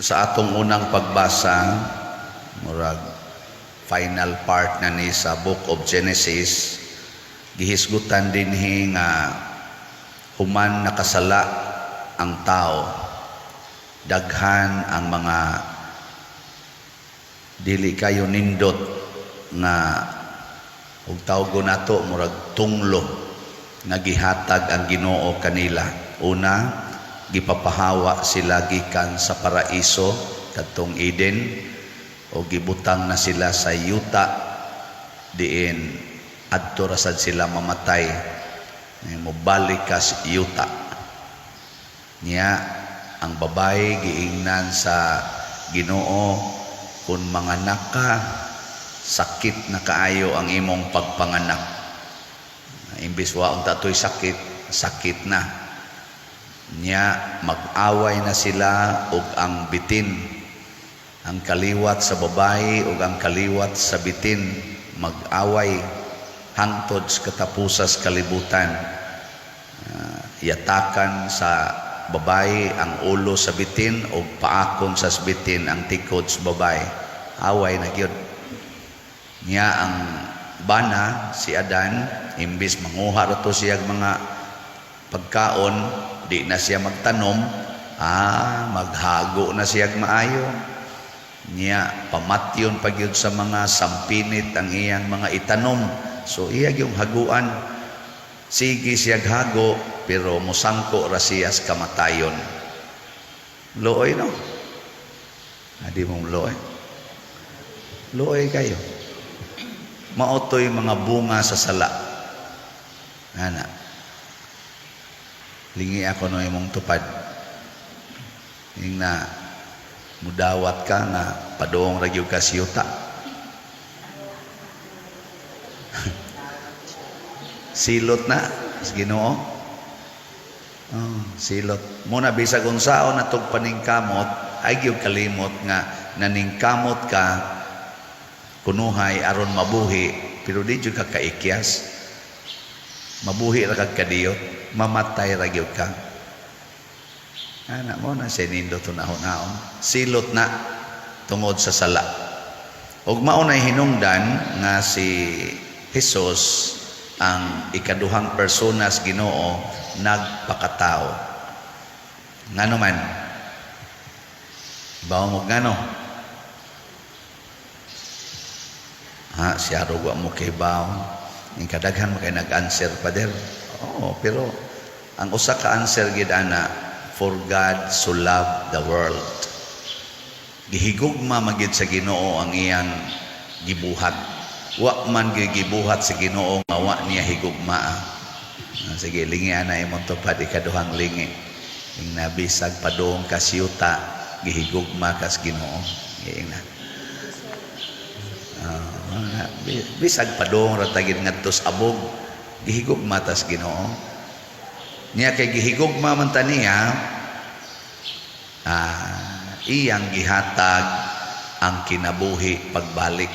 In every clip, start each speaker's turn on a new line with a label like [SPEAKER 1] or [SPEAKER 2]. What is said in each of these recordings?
[SPEAKER 1] sa atong unang pagbasa, murag final part na ni sa Book of Genesis, gihisgutan dinhi nga human nakasala ang tao, daghan ang mga dili kayo nindot nga ug tawgon nato murag tunglo nga gihatag ang Ginoo kanila. Una, gipapahawa sila gikan sa paraiso kadtong Eden, o gibutang na sila sa yuta diin adto ra sad sila mamatay, mobalik ka sa yuta niya. Ang babae giingnan sa Ginoo, kung manganak ka, sakit na kaayo ang imong pagpanganak. Imbis waong tatoy sakit na niya. Mag-away na sila ug ang bitin, ang kaliwat sa babae ug ang kaliwat sa bitin, mag-away hangtod sa katapusas kalibutan. Yatakan sa babae ang ulo sa bitin ug paakon sa bitin ang tikod sa babae. Away na gyud niya. Ang bana si Adan, imbis manguha ra to siya mga pagkaon, di na siya magtanom, maghago na siya maayo niya. Pamatyon pa gyud sa mga sampinit ang iyang mga itanom. So iya yung haguan, sige siya hago, pero musangko ra siya sa kamatayon. Looy no? Adi mong looy. Looy kayo. Maotoy mga bunga sa sala. Ana. Lingi ako no imong tupad. Ing na mudawat ka nga padong ra gyud ka siyuta. Silot na sa Ginoo. Silot. Muna bisag unsaon natog paningkamot, ay gyud kalimot nga naningkamot ka kunuhay aron mabuhi, pero di jud ka kaikyas. Mabuhi ra kag kadiyot, mamatay ra gyud ka. Ana mo na sinindo tunahon-ahon. Silot na tungod sa sala. Ug mao nay hinungdan nga si Jesus ang ikaduhang persona sa Ginoo nagpakatao. Ngano man? Bawo mo ngano? Siya ruwa mo kay bawo. Yung kadaghan mo kay nag-answer pa der. Pero ang usa ka answer gid ana, for God so loved the world. Gihigugma magid sa Ginoo ang iyang gibuhat. Wa man gibuhat sa Ginoo nga wa niya higugma. Sige, lingi ana imong tupad ikaduhang lingi. Ing nabisag padong kasyuta, gihigugma ka sa Ginoo. Giingna. Bisag padong ratagid ngadto sa abog, gihigugma ta sa Ginoo. Niya kay gihigugma man ta niya, iyang gihatag ang kinabuhi pagbalik.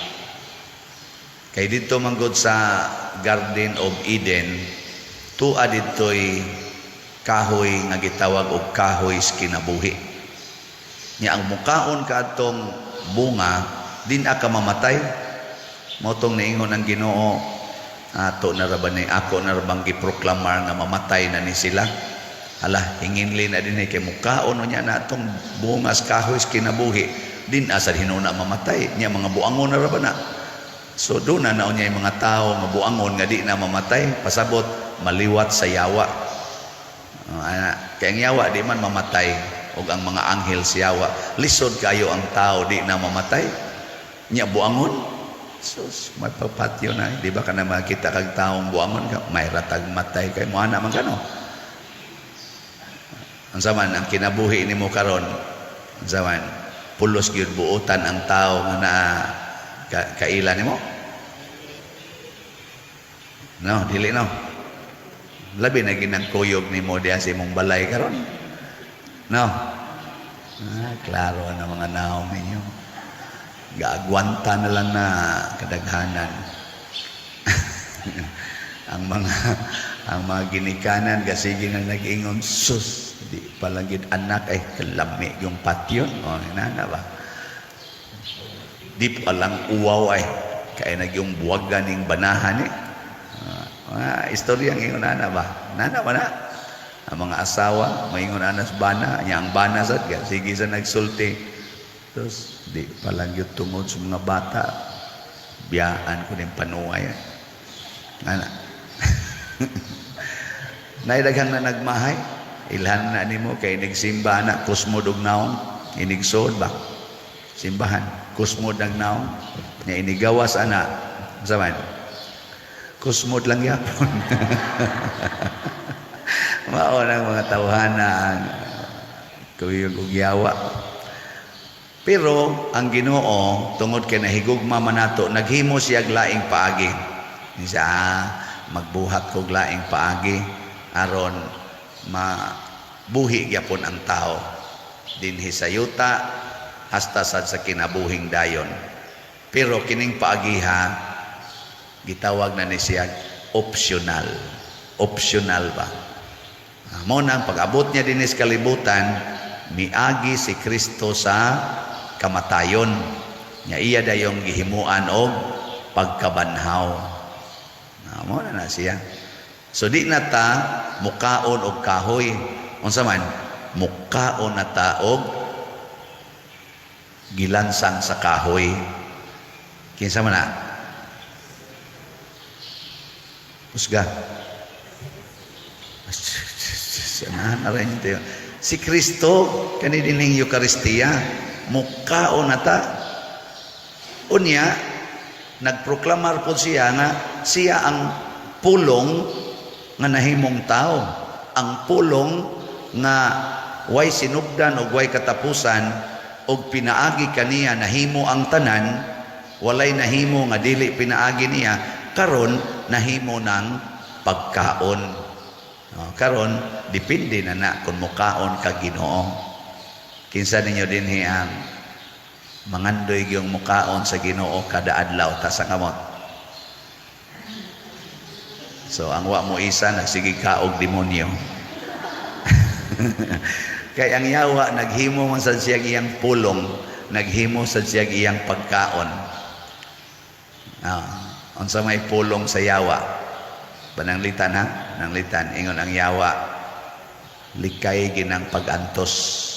[SPEAKER 1] Kay dito manggod sa Garden of Eden, tuwa dito'y kahoy nga gitawag og kahoy sa kinabuhi. Nya ang mukaon kadtong bunga, din ka mamatay. Motong niingon ang Ginoo, ato na ra ba ni ako na ra bang giproklamar nga mamatay na ni sila. Hala, hinginli na din kay mukaon niya na atong bunga sa kahoy sa kinabuhi, din asad hinuna mamatay. Nya mga buangon na ra ba na. So doon na niya yung mga tao nga buangon nga di na mamatay, pasabot maliwat sa yawa. Kaya ang yawa di man mamatay, ug ang mga anghel sa yawa. Lisod kayo ang tao di na mamatay. Nya buangon. Sus, may papatyo na. Di ba ka na makita kag taong buangon ka? May ratag matay kay mo ana man kano. Ang zaman ang kinabuhi nimo karon, ang zaman pulos gyud buotan ang tao nga na kaila nimo. No, dili no. Labi na ginang kuyog nimo diha sa imong balay karon. No. Klaro na mga naong ninyo. Gaagwanta na lang na kadaghanan. Ang mga ginikanan kasi nga nag-ingon, sus, di palagid anak ay kalami yung patio. O, nana ba? Di palang uwaw ay, kaya nagyong buwagan ng banahan eh. Istorya ang ingon nana ba? Nana ba na? Ang mga asawa, maingon anas bana, ang bana sad, sige sa nagsulti. Terus, di palang yung tungod sa mga bata, biyaan ko ng panuway. Nana. Naidaghang na nagmahay, ilhan na ni mo, kay nagsimba na, kusmod og naong, inigsod ba? Simbahan, kusmod ng naong, niya inigawas ana, saman, kusmod lang yapon. Mao ng mga tawhana ang kuyog ug yawa. Pero ang Ginoo tungod kay nahigugma man nato, naghimo siya laing paagi. Nisa magbuhat kog laing paagi aron mabuhi gyapon ang tao dinhi sa yuta hasta sad sa kinabuhing dayon. Pero kining paagiha gitawag na ni siya optional. Optional ba? Mo nang pag-abot niya dinis kalibutan, miagi si Kristo sa kamatayon. Nya iya dayong gihimuan og pagkabanhaw. Mo na siya. So di na ta mukaon og kahoy. Unsa man? Mukaon na ta og gilansang sa kahoy. Kinsa man na? Usga. Si Kristo kani dining Eucharistia mukaon nata unya nagproklamar po siya nga siya ang pulong nga nahimong tao, ang pulong nga way sinugdan og way katapusan og pinaagi kaniya nahimo ang tanan, walay nahimo nga dili pinaagi niya, karon nahimo ng pagkaon. Karon depende na kung mukaon ka Ginoo. Kinsa ninyo dinhi ang mangandoy gyung mukaon sa Ginoo kada adlaw ta sa kamot. So ang wa mo isa nagsige ka og demonyo. Kay ang yawa naghimo man sad siya iyang pulong, naghimo sad siya iyang pagkaon. Unsa may pulong sa yawa? Pananglitan ha? Nanglitan. Ingon ang yawa, likay ginang pag-antos.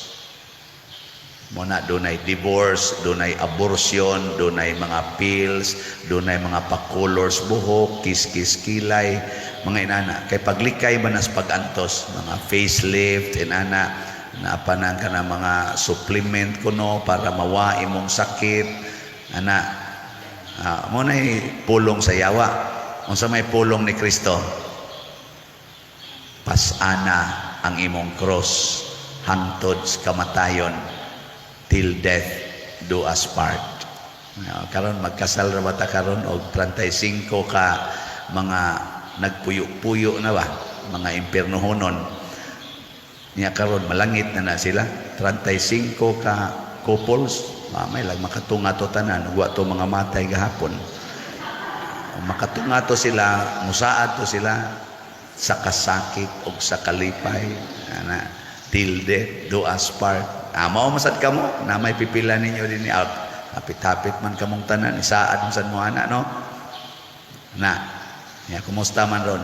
[SPEAKER 1] Muna, dunay divorce, dunay abortion, dunay mga pills, dunay mga pakulors buhok, kiss-kiss kilay, mga inana. Kay paglikay ba nas pag-antos, mga facelift, inana, naapanan ka na mga supplement kuno para mawa imong sakit, ana. Muna pulong sa yawa. Unsa may pulong ni Kristo? Pasana ang imong cross hangtod sa kamatayon till death do us part. Karon magkasal ra bata karon og 35 ka mga nagpuyo-puyo na ba, mga impiernohonon. Niya karon malangit na sila. 35 ka couples, may lang makatunga to tanan, wa to mga matay gahapon. Makatunga to sila, musaad to sila sa kasakit o sa kalipay, ana, till death do us part. Mao masad kamo na may pipila ninyo din out. Hapit-hapit man kamong tanan, isaad man sad mo ana, no? Na, ya kumusta man ron?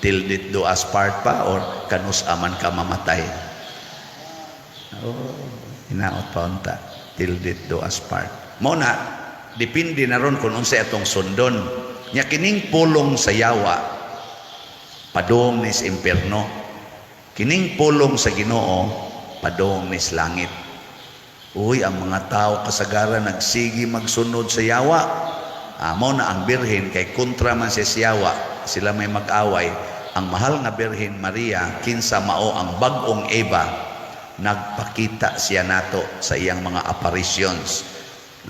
[SPEAKER 1] Till death do us part pa or kanus aman ka mamatay? Hinaot pa unta. Till death do us part. Mao na, depende na ron kung unsay atong sundon. Nya kining pulong sa yawa padong nis impierno, kining pulong sa Ginoo padong nis langit. Uy, ang mga tao kasagaran nagsigi magsunod sa yawa. Mao na ang birhen kay kontra man sa yawa, sila may mag-away. Ang mahal nga Birhen Maria kinsa mao ang bag-ong Eva, nagpakita siya nato sa iyang mga apparitions.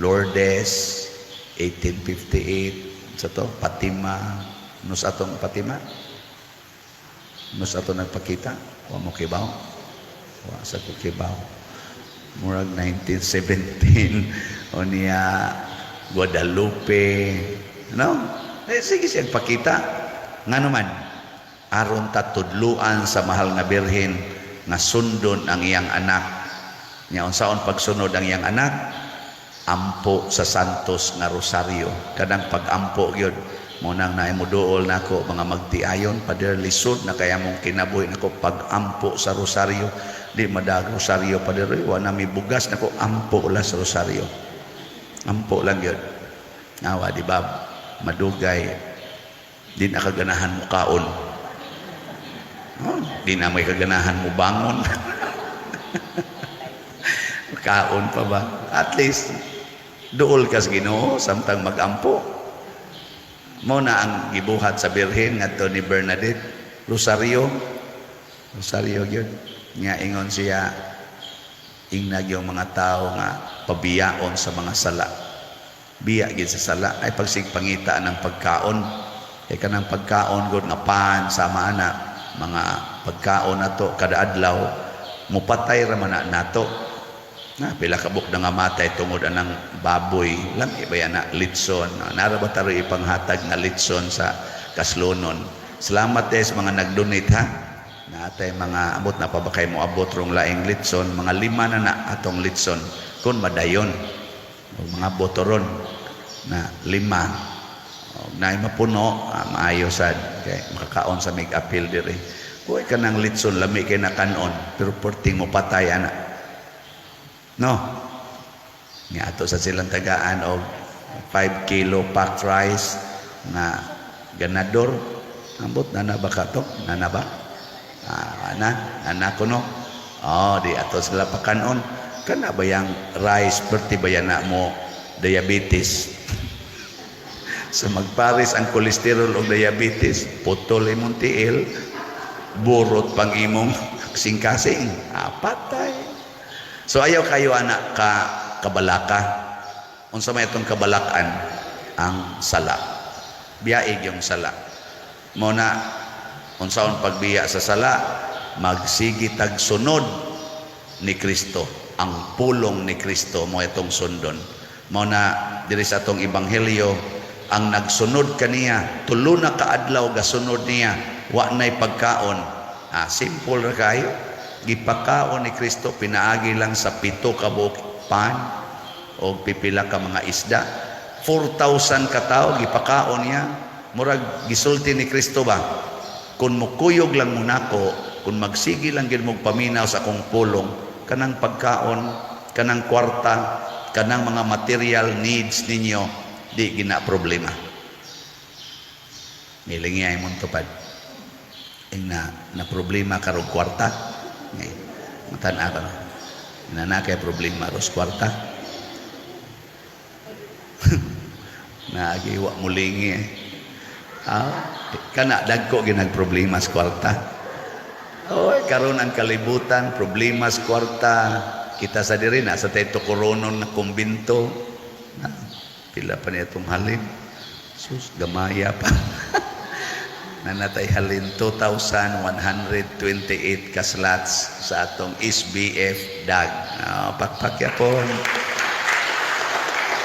[SPEAKER 1] Lourdes 1858 sa to, Fatima, nus atong Fatima, nus atong nagpakita, wa mo kibaw, wa sa ko kibaw, murag 1917, o niya Guadalupe, no? Sige siyang pakita, nga naman, aron ta tudluan sa mahal nga birhen nga sundon ang iyang anak. Nya unsaon pagsunod ang iyang anak? Ampo sa santos nga rosaryo. Kadang pag-ampo gyud mo nang naimuduol nako mga magtiayon, Pader, lisod na kaya mong kinabuhi nako pag-ampo sa rosaryo. Di madag rosaryo, Pader, wa na mi bugas nako, ampo la sa rosaryo. Ampo lang yun. Nawa, di ba? Madugay. Di na kaganahan mo kaon. Oh, di na may kaganahan mo bangon. Kaon pa ba? At least, duol ka sa Ginoo, samtang mag-ampo. Mo na ang gibuhat sa birhen ngadto ni Bernadette, rosaryo. Rosaryo yun. Nga ingon siya, ingnag yung mga tao nga pabiyaon sa mga sala. Biya gid sa sala ay pagsigpangita ng pagkaon. Kay kanang pagkaon gud nga pan sama ana, mga pagkaon nato kada adlaw mupatay ra man nato. Na pila ka buk nga matay tungod anang baboy, lami ba yan na litson. Nara ba taro ipanghatag nga litson sa kaslonon. Salamat sa mga nag-donate ha. Natay mga abot na pa ba kayo mo abot rong laing litson, mga 5 na atong litson kun madayon. O mga botoron na 5. Na mapuno, maayo sad kay makakaon sa mig-apil diri. Kuy ka ng litson lami kay nakanon pero porting mo patay ana. No. Nga ato sa silang tagaan og 5 kilo packed rice na ganador. Ambot na ba ka to? Nana ba? Anak ko no. Oh, di ato sila pakanon. Kana ba yang rice perti ba yan na mo diabetes? So magparis ang kolesterol o diabetes, putol imong tiil, burot pang imong kasing-kasing. Patay. So ayaw kayo anak ka kabalaka. Unsa may itong kabalakan? Ang sala. Biyaig yung sala. Muna, unsaon pagbiya sa sala, magsigi tag sunod ni Kristo. Ang pulong ni Kristo mo itong sundon. Muna, diri sa itong ebanghelyo, ang nagsunod kaniya, tulo na kaadlaw gasunod niya, wa na'y pagkaon. Simple ra kayo. Gipakaon ni Kristo, pinaagi lang sa 7 ka buok pan o pipila ka mga isda. 4,000 ka tao gipakaon niya. Murag gisulti ni Kristo ba? Kung mukuyog lang mo nako, kung magsigi lang gid mo paminaw sa akong pulong, kanang pagkaon, kanang kwarta, kanang mga material needs ninyo, di gina problema. Milingya imong tupad. Na problema karong kwarta. Matan-a ka na kay problema ros kwarta. Naagiwa mulingi kana dagko ginag problema sa kwarta. Oy, karon ang kalibutan problema sa kwarta. Kita sa diri na sa tayo koronon na kumbinto. Pila pa niya itong halin. Sus, gamaya pa. Nanatay halin 2,128 ka slots sa atong SBF DAG. Pakpakya po.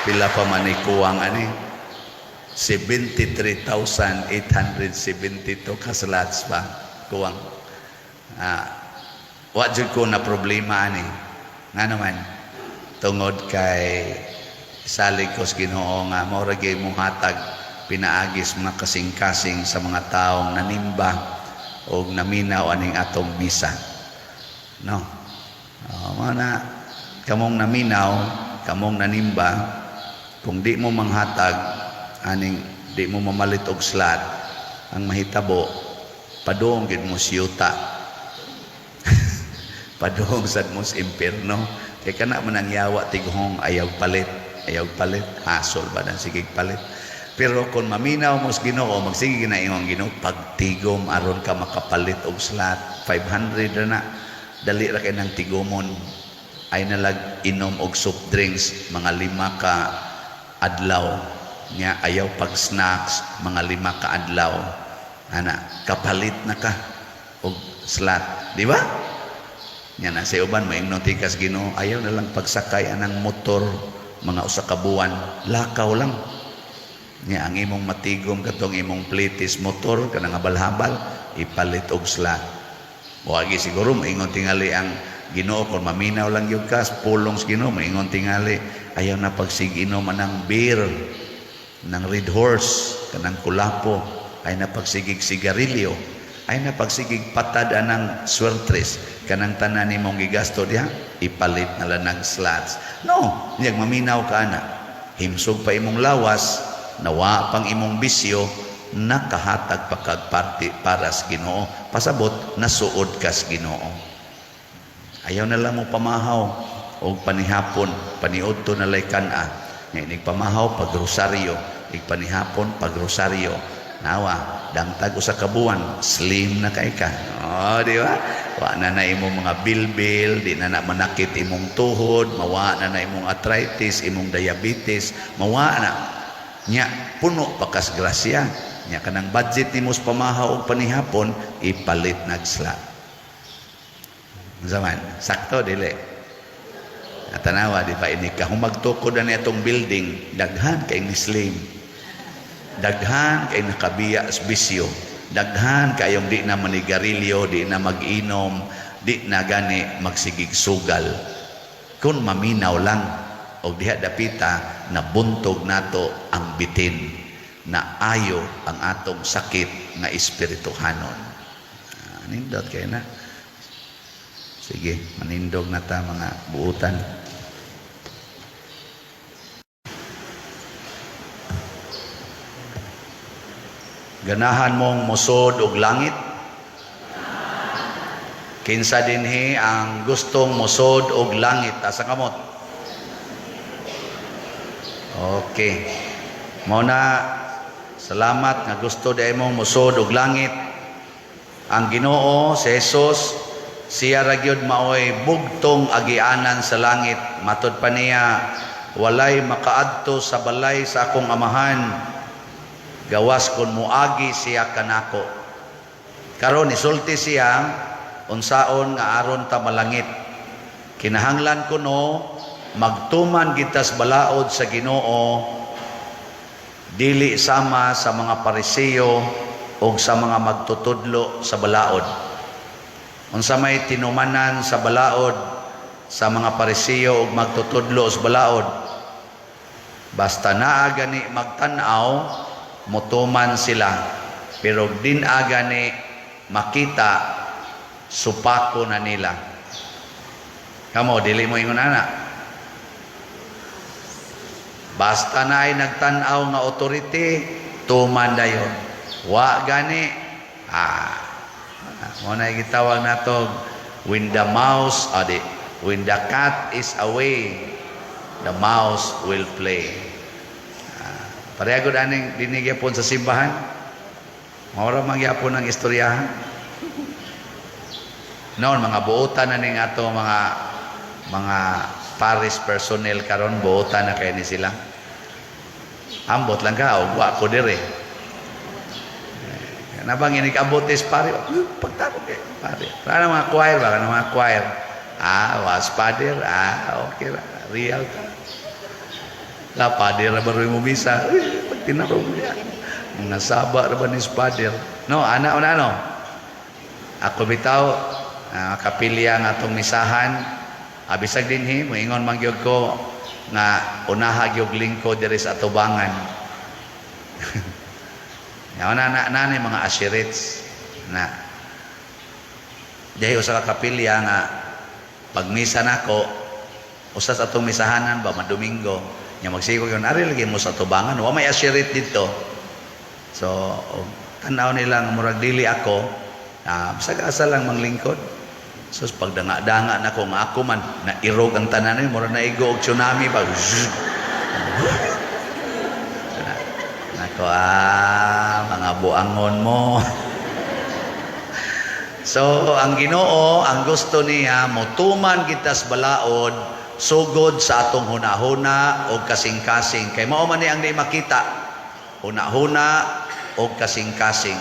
[SPEAKER 1] Pila pa manikuwang ani? 73,872 ka slots pa. Kuwang. Wa jud ko na problema ani. Nga naman, tungod kay salig ko sa Ginoo nga mo ra gyud mong hatag pinaagis mga kasing-kasing sa mga taong nanimba o naminaw aning atong misa. No? Mana kamong naminaw, kamong nanimba, kung di mo manghatag, aning di mo mamalit og slot, ang mahitabo, padung gid mo siyuta. Padung sad mo sa impierno. Kaya kana man ang yawa tighong ayaw palit, hasol ba na sige palit. Pero kung maminaw mo sa Ginoo, magsige na ingong Ginoo, pagtigom aron ka makapalit og slot, 500 na dali ra kay nang tigomon. Ay nalag inom og soft drinks mga 5 ka adlaw. Nya ayaw pag snacks mga 5 ka adlaw. Ana, kapalit na ka og slot, di ba? Nya na sa uban maingnon tikas Ginoo, ayaw na lang pagsakay anang motor mga usa ka buwan, lakaw lang. Nga ang imong matigom katong imong plitis motor kanang habal-habal ipalit og slot. Wagi siguro maingon tingali ang Ginoo kung maminaw lang yung kas, pulong sa Ginoo, maingon tingali, ayaw na pagsiginom ng beer, ng Red Horse, kanang kulapo, ay napagsigig sigarilyo, ay napagsigig patad ng swertres, kanang tanan ni mong gigasto diha, ipalit na lang ng slots. No, niyag maminaw ka na, himsog pa imong lawas, nawa pang imong bisyo, nakahatag pa kag party para sa Ginoo, pasabot, nasuod ka sa Ginoo. Ayaw na lang mo pamahaw o panihapon, paniudto na lay kana. Ngayon, pamahaw pag rosaryo, panihapon pag rosaryo. Nawa, dangtag usa ka buwan, slim na kay ka. Oh, di ba? Wa na imong mga bilbil, di na manakit imong tuhod, mawa na imong arthritis, imong diabetes, mawa na. Nya, puno pa kas grasya. Nya, kanang budget nimo sa pamahaw o panihapon, ipalit nagslot. Zaman, sakto dili. Natanawa di pa ini ka humagtukod na itong building, daghan kay Muslim. Daghan kay nakabiya sa bisyo. Daghan kayong di na manigarilyo, di na mag-inom, di na gani magsigig sugal. Kung maminaw lang o diha dapita na buntog nato ang bitin na ayo ang atong sakit nga espirituhanon. Nindot kay na. Sige, manindog na ta mga buutan. Ganahan mong musod og langit? Kinsa dinhi ang gustong musod og langit? Asa kamot? Okay. Muna, salamat nga gusto dahil mong musod og langit. Ang Ginoo, si Jesus, siya ragyod maoy bugtong agianan sa langit. Matod pa niya, walay makaadto sa balay sa akong amahan, gawas kun muagi siya kanako. Karon isulti siya unsaon nga aron ta malangit. Kinahanglan kuno magtuman kita sa balaod sa Ginoo, dili sama sa mga Pariseo o sa mga magtutudlo sa balaod. Unsa may tinumanan sa balaod sa mga Pariseo ug magtutudlo sa balaod, basta naa gani magtan-aw mutuman sila, pero din agani makita supako na nila. Kamo dili mo ingon ana, basta na ay nagtan-aw nga authority tuman dayon. Wa gani muna gitawag nato, when the cat is away, the mouse will play. Parehagod aning dinigyapon sa simbahan. Maura magyapon ang istoryahan. Noon mga buotan na ning ato mga parish personnel karon, buotan na kay ni sila. Ambot lang ka, wa ko dire. Nabang inig-abotes pare, pagtapon kay pare. Para mga choir ba, kana mga choir. Was pader, okay ra, real ka. La pader ra baroy mo misa. Pag tinarong niya, mga saba ra ba ni pader. No, ana no. Ako bitaw kapilya nga atong misahan, abisag dinhi moingon man gyud ko nga unaha gyud lingkod diri sa atubangan. Yan na mga ashirits na dahil usa ka kapilya nga pagmisa nako usas atong misahanan ba madomingo nya magsigo yon ari lagi mo sa tubangan wa may ashirit dito. So tanaw nila nga murag dili ako bisag-asa lang manglingkod. So pagdanga-danga nako nga ako man na irog ang tanan murag naigo og tsunami ba. Nako mga buangon mo. So ang Ginoo ang gusto niya mutuman kita sa balaod sugod sa atong hunahuna o kasing-kasing. Kay mao man ni ang di makita. Hunahuna o kasing-kasing.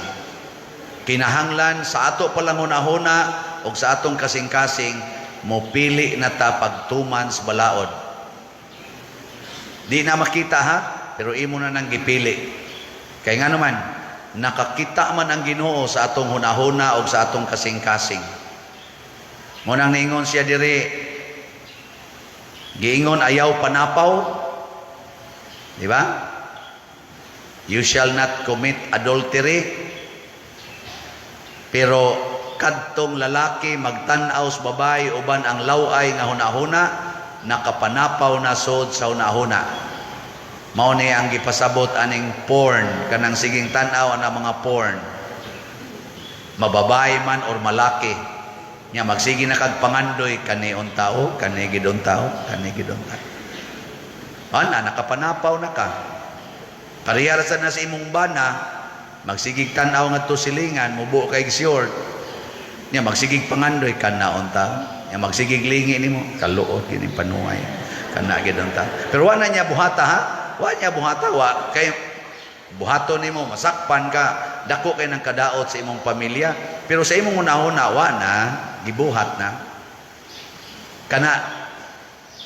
[SPEAKER 1] Kinahanglan sa ato palang hunahuna o sa atong kasing-kasing mopili na ta pagtuman sa balaod. Di na makita ha, pero imo na nang gipili. Kay nga naman, nakakita man ang Ginoo sa atong hunahuna o sa atong kasing-kasing. Munang niingon siya diri, giingon ayaw panapaw, di ba? You shall not commit adultery. Pero kadtong lalaki magtan-aw sa babae uban ang laway nga hunahuna, nakapanapaw na sod sa hunahuna. Mao ni ang gipasabot aning porn, kanang siging tan-aw ana mga porn. Mababae man or malaki. Nya magsige na kag pangandoy kani untao, kani gidon tao, kani gidon tao. Ana nakapanapaw na ka. Parehara sa na sa imong bana, magsigig tan-aw ngadto silingan, mubo kay short. Nya magsigig pangandoy kana untao. Nya magsigig lingi nimo, kaluot kini panuay. Kana gidon tao. Pero wala niya buhata ha. Wa niya buhata, wa kay buhaton nimo masakpan ka, dako kay nang kadaot sa imong pamilya, pero sa imong unahuna wa na gibuhat na. Kana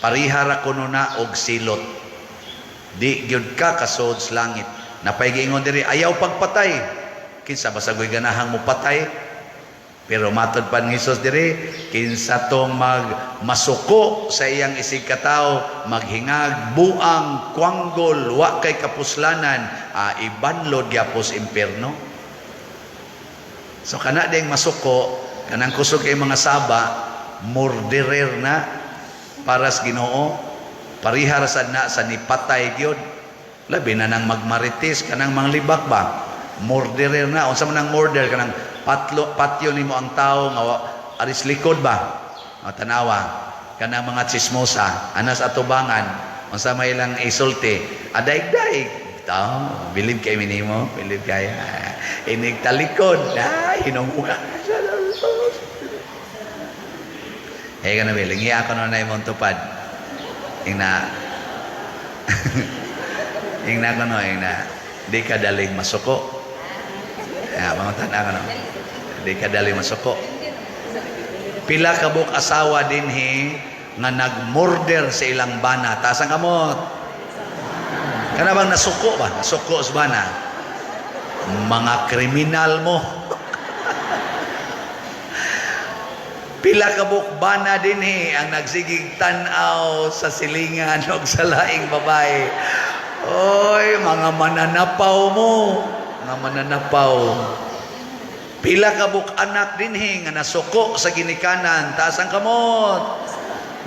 [SPEAKER 1] parihara kuno na og silot. Di gyud ka kasod sa langit. Napay giingon diri ayaw pagpatay. Kinsa basagoy ganahang mo patay? Pero matod pa ni Jesus diri, kinsa tong masuko sa iyang isig katao, maghingag, buang, kwanggol, wa kay kapuslanan, ibanlod gyapos impierno. So kana ding masuko, kanang kusog kay mga saba, murderer na para sa Ginoo, parihar sad na sa nipatay gyud. Labi na nang magmarites kanang manglibak ba? Murderer na. Unsa man ang murder kanang patyo nimo ang tao nga aris likod ba? O tanawa kanang mga chismosa, anas atubangan, unsa may ilang isulti, adaig-daig. Tao, bilib kay minimo, bilib kay inig talikod, hinumuka. Kana bilingi ako na imong tupad. Ingna ingna ko no, ingna di ka daling masuko. Mga tanda ka no. Di ka daling masuko. Pila ka buk asawa dinhi nga nagmurder sa ilang bana. Tasang kamot. Kana bang nasuko ba? Nasuko sa bana. Mga kriminal mo. Pila ka buk bana dinhi ang nagsigig tan-aw sa silingan o sa laing babae. Oy, mga mananapaw mo. Mga mananapaw. Pila ka buk anak dinhi nga nasuko sa ginikanan, taas ang kamot.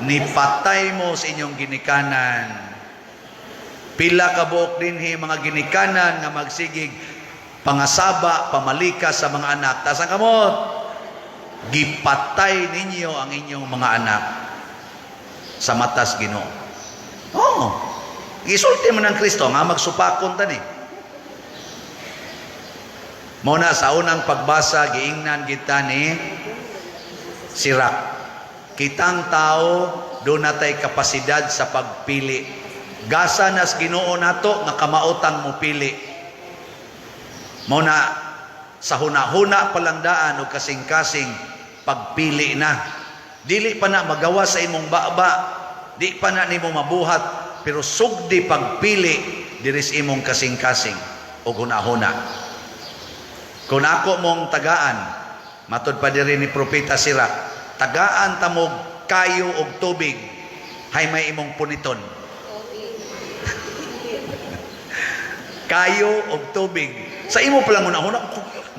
[SPEAKER 1] Nipatay mo sa inyong ginikanan. Pila ka buk dinhi mga ginikanan nga magsigig pangasaba, pamalika sa mga anak, taas ang kamot. Gipatay ninyo ang inyong mga anak sa matas Ginoo. Oh, gisulti man ng Kristo nga magsupakon tani. Muna sa unang pagbasa, giingnan kita ni Sirak. Kitang tao, doon natay kapasidad sa pagpili. Gasa nas Ginoo nato, nga kamautang mo pili. Muna, sa huna-huna palandaan o kasing-kasing, pagpili na. Dili pa na magawa sa imong baba, di pa na nimo mabuhat, pero sugdi pagpili, diris imong kasing-kasing o huna-huna. Kung ako mong tagaan, matod pa diri ni Propeta Sirak, tagaan tamog kayo og tubig, hay may imong puniton. Kayo og tubig. Sa imo pa lang una-una,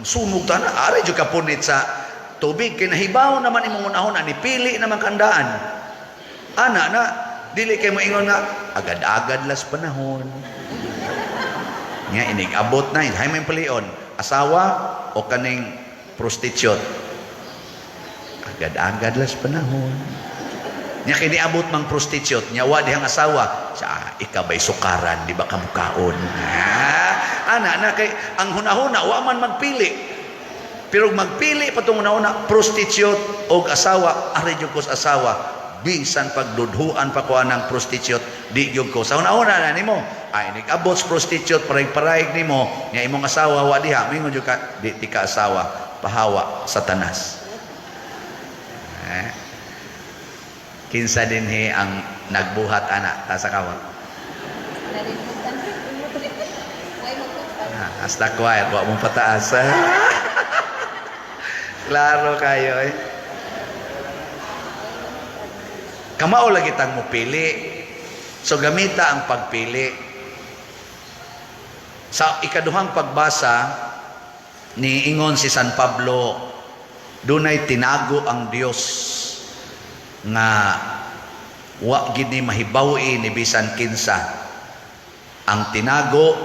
[SPEAKER 1] sunog ta na, ari jud ka punit sa tubig. Kinahibaw naman imong una-una, nipili naman kandaan. Ana na, dili kay mo ingon nga, agad-agad las panahon. Nga, inig-abot na, hay may palion. Asawa o kaning prostitute. Agad-agad las panahon. Nya kini abot mang prostitute, nya wa dihang asawa. Sa ikabay sukaran, di ba kamukaon? Ana na kay ang hunahuna wa man magpili. Pero magpili patong hunahuna prostitute og asawa, ari jud ko sa asawa. Bisan pagdudhuan pa ko anang prostitute, di jud ko sa hunahuna na nimo. Ay nag-abot prostitute parayg-parayg nimo, nya imong asawa wa diha, mingon jud ka di ti ka asawa, pahawa Satanas. Kinsa dinhi ang nagbuhat ana ta sa kawat. Hasta choir, wa mong pataas. Klaro kayo eh. Kamao lagi tang mo pili. So gamita ang pagpili. Sa ikaduhang pagbasa ni ingon si San Pablo, dunay tinago ang Dios nga wa gid ni mahibawi ni bisan kinsa. Ang tinago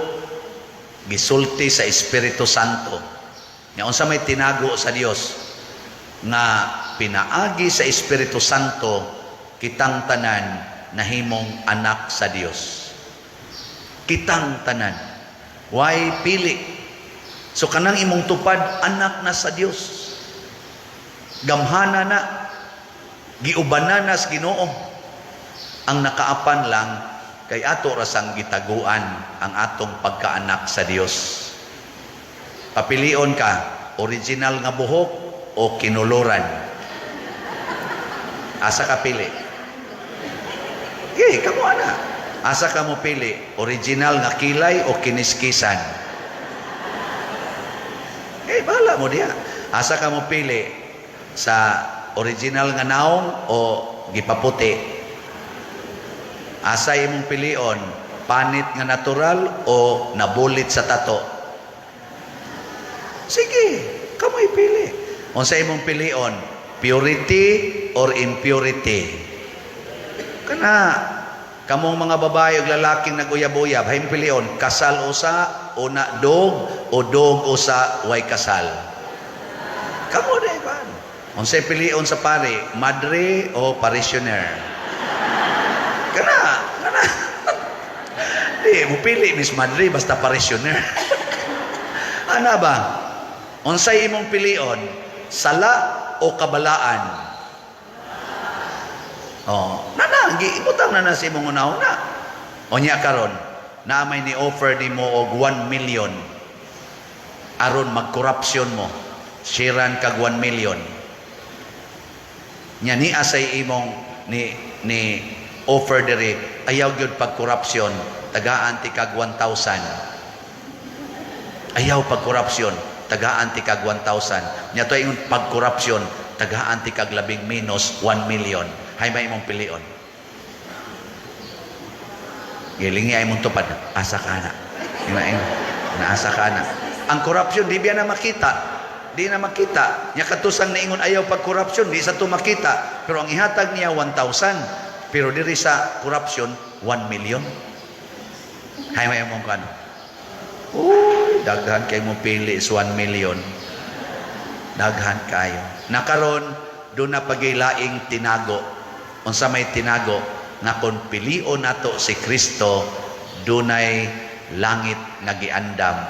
[SPEAKER 1] gisulti sa Espiritu Santo. Nya unsa may tinago sa Dios nga pinaagi sa Espiritu Santo kitang tanan nahimong anak sa Dios. Kitang tanan. Why pili? So kanang imong tupad anak na sa Dios. Gamhana na, giubanan na sa Ginoo. Ang nakaapan lang kay ato rasang gitaguan ang atong pagkaanak sa Dios. Papilion ka, original nga buhok o kinuluran. Asa ka pili? Kamo ana. Asa ka mo pili? Original nga kilay o kiniskisan? Bahala mo diya. Asa ka mo pili? Sa original nga naong o gipaputi? Asa imong pilion? Panit nga natural o nabulit sa tato? Sige, kamoy pili. Unsa imong pilion? Purity or impurity? Kana kamong mga babae ug lalaking naguyab-uyab, hayong pilion, kasal usa o na dog o dog usa way kasal. Kamo na iban. Unsay pilion sa pare, madre o parishioner? Kana. Di mo pili Miss Madre basta parishioner. Ana ba? Unsay imong pilion, sala o kabalaan? Giibutang na sa imong una-una. O niya karon, na may ni-offer ni mo og 1 million. Aron mag-corruption mo. Shiran kag 1 million. Nya ni asay imong ni offer diri, ayaw gyud pag-corruption, tagaan ti kag 1,000. Ayaw pag-corruption, tagaan ti kag 1,000. Nya to ingon pag-corruption, tagaan ti kag labing minus 1 million. Hay may imong pilion. Gilingi ay mong tupad, asa ka na. Naasa ka na. Ang corruption, di biya na makita. Di na makita. Nya katusang naingon ayaw pag-corruption, di sa to makita. Pero ang ihatag niya 1,000. Pero diri sa corruption, 1 million. Hay may mong kan. Uy, daghan kayo mo pili is 1 million. Daghan kayo. Nakaron, doon na pagilaing tinago. Unsa may tinago, nga kung pilion nato si Kristo, dunay langit nga giandam.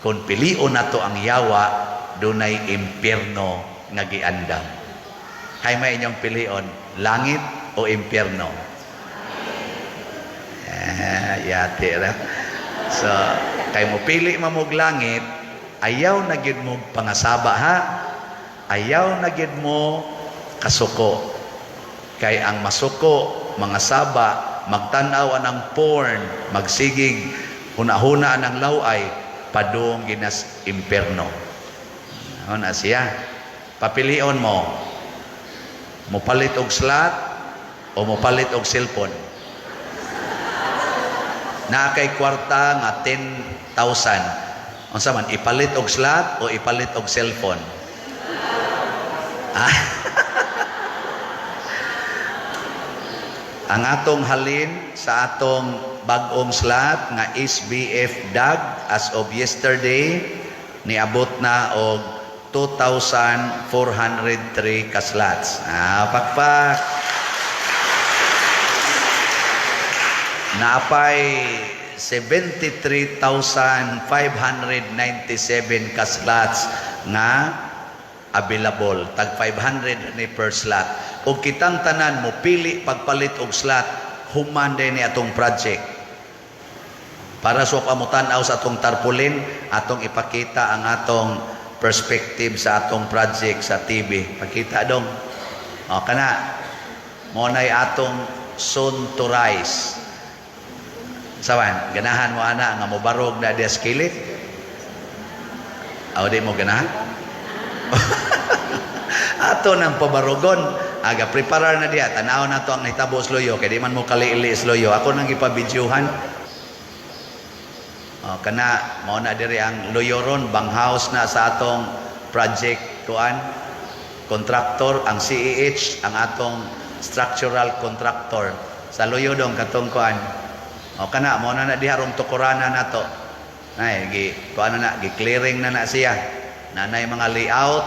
[SPEAKER 1] Kung pilion nato ang yawa, dunay impyerno nga giandam. Hay may inyong pilion, langit o impyerno? Yate ra. So, kay mo pili mamog langit, ayaw na gyud mo pangasaba ha. Ayaw na gyud mo kasuko. Kay ang masuko, mga saba, magtanaw anang porn, magsigig, huna-huna anang laway, padung ginas imperno. Ano na siya? Papilion mo, mupalit og slot o mupalit og cellphone. Na kay kwarta nga 10,000. Unsa man, ipalit og slot o ipalit og cellphone? Ang atong halin sa atong bag-ong slot nga SBF DAG as of yesterday niabot na og 2,403 ka slots. Pakpak. Naapay 73,597 ka slots nga available. Tag 500 ni per slot. Kung kitang tanan mo pili pagpalit og slot, human din ni atong project. Para sa pamutanaw sa atong tarpaulin, atong ipakita ang atong perspective sa atong project sa TV. Pakita dong. O kana. Mo nay atong soon to rise. Sawan, ganahan mo ana nga mobarog na dias kilit. Aw di mo ganahan? Ato nang pabarugon. Aga preparar na diya. Tanaw na to ang nahitabo sa loyo. Kaya di man mo kaliili sa loyo. Ako nang ipabidyuhan. Kana, mao na diri ang loyo ron. Banghouse na sa atong project kuan. Contractor, ang CEH, ang atong structural contractor. Sa loyo dong katong kuan. Kana, mao na diha rong tukurana na to. Nay, kuan na, gi-clearing na siya. Nanay mga layout,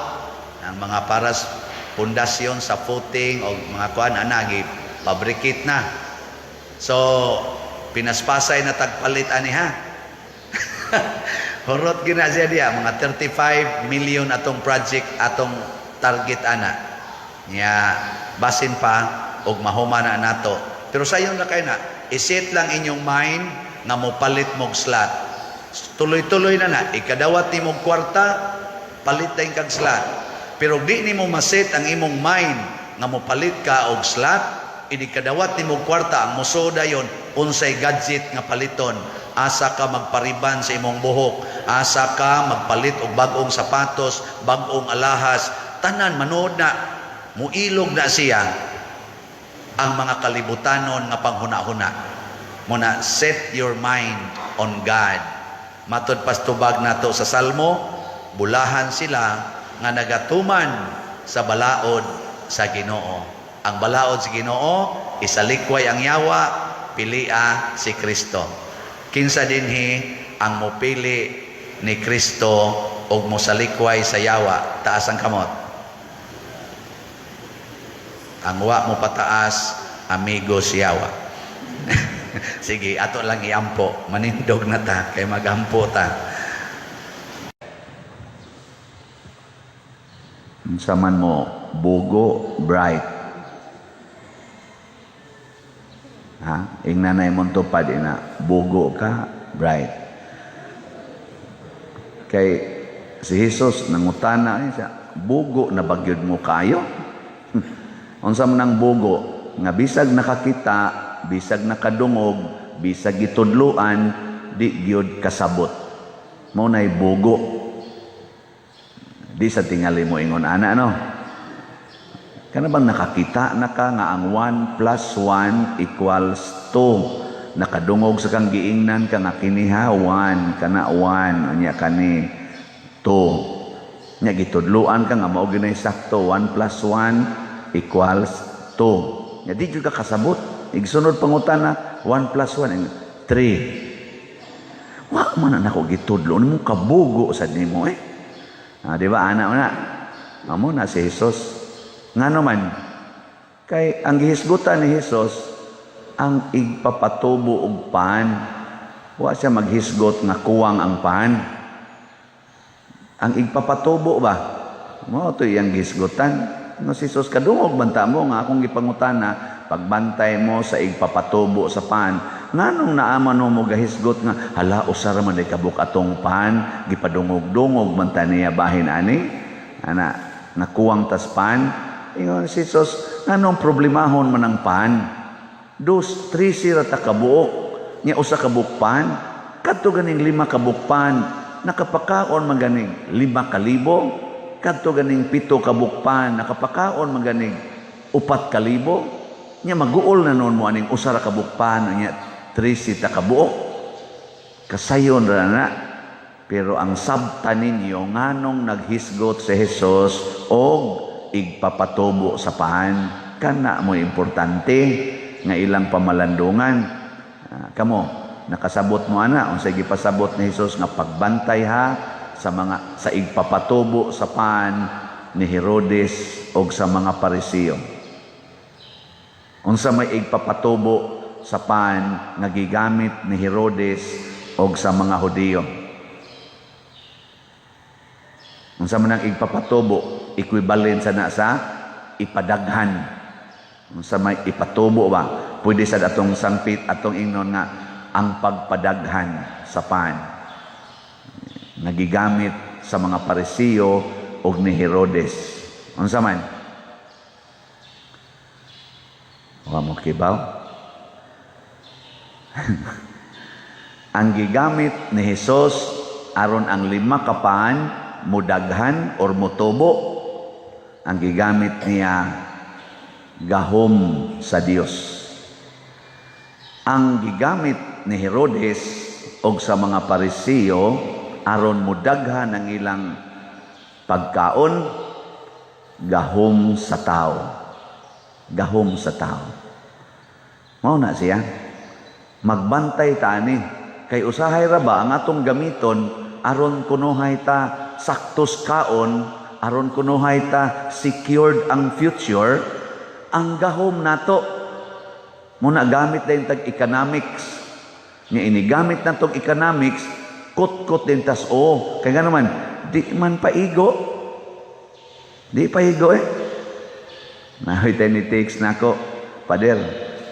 [SPEAKER 1] ang mga paras pundasyon sa footing o mga kuan gi fabricate na. So pinaspasay na tagpalit ani ha. Horot gina siya diya mga 35 million atong project atong target ana. Nya basin pa og mahuma na nato. Pero sayon na kay na iset lang inyong mind nga mopalit mog slot. Tuloy-tuloy na ikadawat ni mog kwarta palit tayong kag slot. Pero di ni mo maset ang imong mind nga mopalit ka og slot, idikadawat ni mo kwarta ang musoda yon unsay gadget nga paliton. Asa ka magpariban sa imong buhok, asa ka magpalit og bag-ong sapatos, bag-ong alahas, tanan manood na muilog na siya ang mga kalibutanon nga panghuna-huna. Muna set your mind on God. Matod pastubag nato sa Salmo, bulahan sila nga nagatuman sa balaod sa Ginoo. Ang balaod sa Ginoo isalikway ang yawa, pilia si Kristo. Kinsa dinhi ang mopili ni Kristo og mosalikway sa yawa, taas ang kamot. Ang wa mo pataas, amigos yawa. Sige, ato lang iampo, manindog na ta kay magampo ta. Saman mo bugo bright ha ing nanay mo tupad ina bugo ka bright kay si Jesus nangutana ni siya bugo na bagyod mo kayo. Unsa man ang bugo nga bisag nakakita, bisag nakadungog, bisag gitudluan, di gyud kasabot. Mao nay bugo. Di sa tingali mo ingon ana no. Kana bang nakakita na ka nga ang 1 plus 1 equals 2. Nakadungog sa kang giingnan ka nga kiniha 1 kana 1 anya kani 2. Nya gitudluan ka nga mao ginay sakto 1 plus 1 equals 2. Nya di jud ka kasabot. Igsunod pangutana 1 plus 1 3. Wa man nako gitudlo mo kabugo sad nimo di ba anak na amo na si Jesus ngano man kay ang gihisgutan ni Jesus ang igpapatubo og pan wa siya maghisgot nga kuwang ang pan ang igpapatubo ba mo to iyang gihisgutan no si Jesus kadungog banta mo nga akong gipangutana pagbantay mo sa igpapatubo sa pan nganong naaman mo gahisgot nga hala usar man day kabuk atong pan gipadungog-dungog man ta niya bahin ani ana nakuwang tas pan ingon si Jesus nganong problemahon man ang pan 2 3 sira ta kabuok nya usa ka bukpan kadto ganing 5 ka bukpan nakapakaon man ganing 5,000 kadto ganing 7 ka bukpan nakapakaon man ganing 4,000 nya maguol na noon mo aning usa ra ka bukpan nya 3 ta kabuok kasayon ra na pero ang sabta ninyo nganong naghisgot si Jesus og igpapatubo sa pan kana mo importante nga ilang pamalandungan kamo nakasabot mo ana unsay gipasabot ni Jesus nga pagbantay ha sa igpapatubo sa pan ni Herodes og sa mga Pariseo unsa may igpapatubo sa pan nga gigamit ni Herodes og sa mga Hudiyo. Unsa man ang igpapatubo, equivalent sa ipadaghan. Unsa may ipatubo ba? Pwede sa atong sangpit atong ingnon nga ang pagpadaghan sa pan. Nagigamit sa mga Pariseo og ni Herodes. Unsa man? Wa mo kibaw? Ang gigamit ni Jesus aron ang 5 ka pan mudaghan or mutubo. Ang gigamit niya gahom sa Dios. Ang gigamit ni Herodes o sa mga Parisiyo aron mudaghan ang ilang pagkaon, gahom sa tao. Gahom sa tao. Mao na siya. Magbantay ta ni. Kay usahay ra ba ang atong gamiton aron kunuhay ta saktos kaon, aron kunuhay ta secured ang future, ang gahom nato. Muna gamit din tag economics. Nga inigamit na tong economics, kot-kot din tas kaya nga naman, di man paigo. Di paigo Nahoy tayo ni takes na ako, Pader,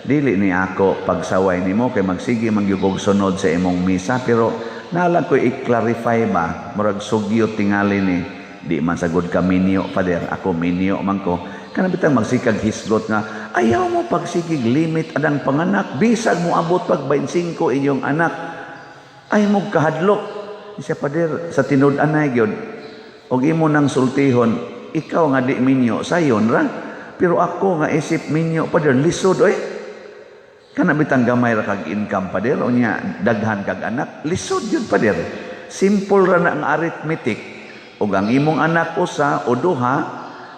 [SPEAKER 1] dili ni ako pagsaway nimo kay magsige mangyugog sunod sa imong misa, pero nalang ko i-clarify ba, murag sugyo tingali ni, di man sagod ka minyo, Pader, ako minyo man ko, kanabitang magsikag hisgot nga, ayaw mo pagsigig limit adang panganak, bisag mo abot pag 25 inyong anak, ay mo kahadlok, siya Pader, sa tinud-anay gyud, og imo nang sultihon, ikaw nga di minyo, sayon ra, pero ako nga isip minyo, Pader, lisod, kana bitang gamay ra kag income, Pader, o niya daghan kag anak, lisod yun, Pader. Simple ra na ang arithmetic. O ang imong anak usa o duha,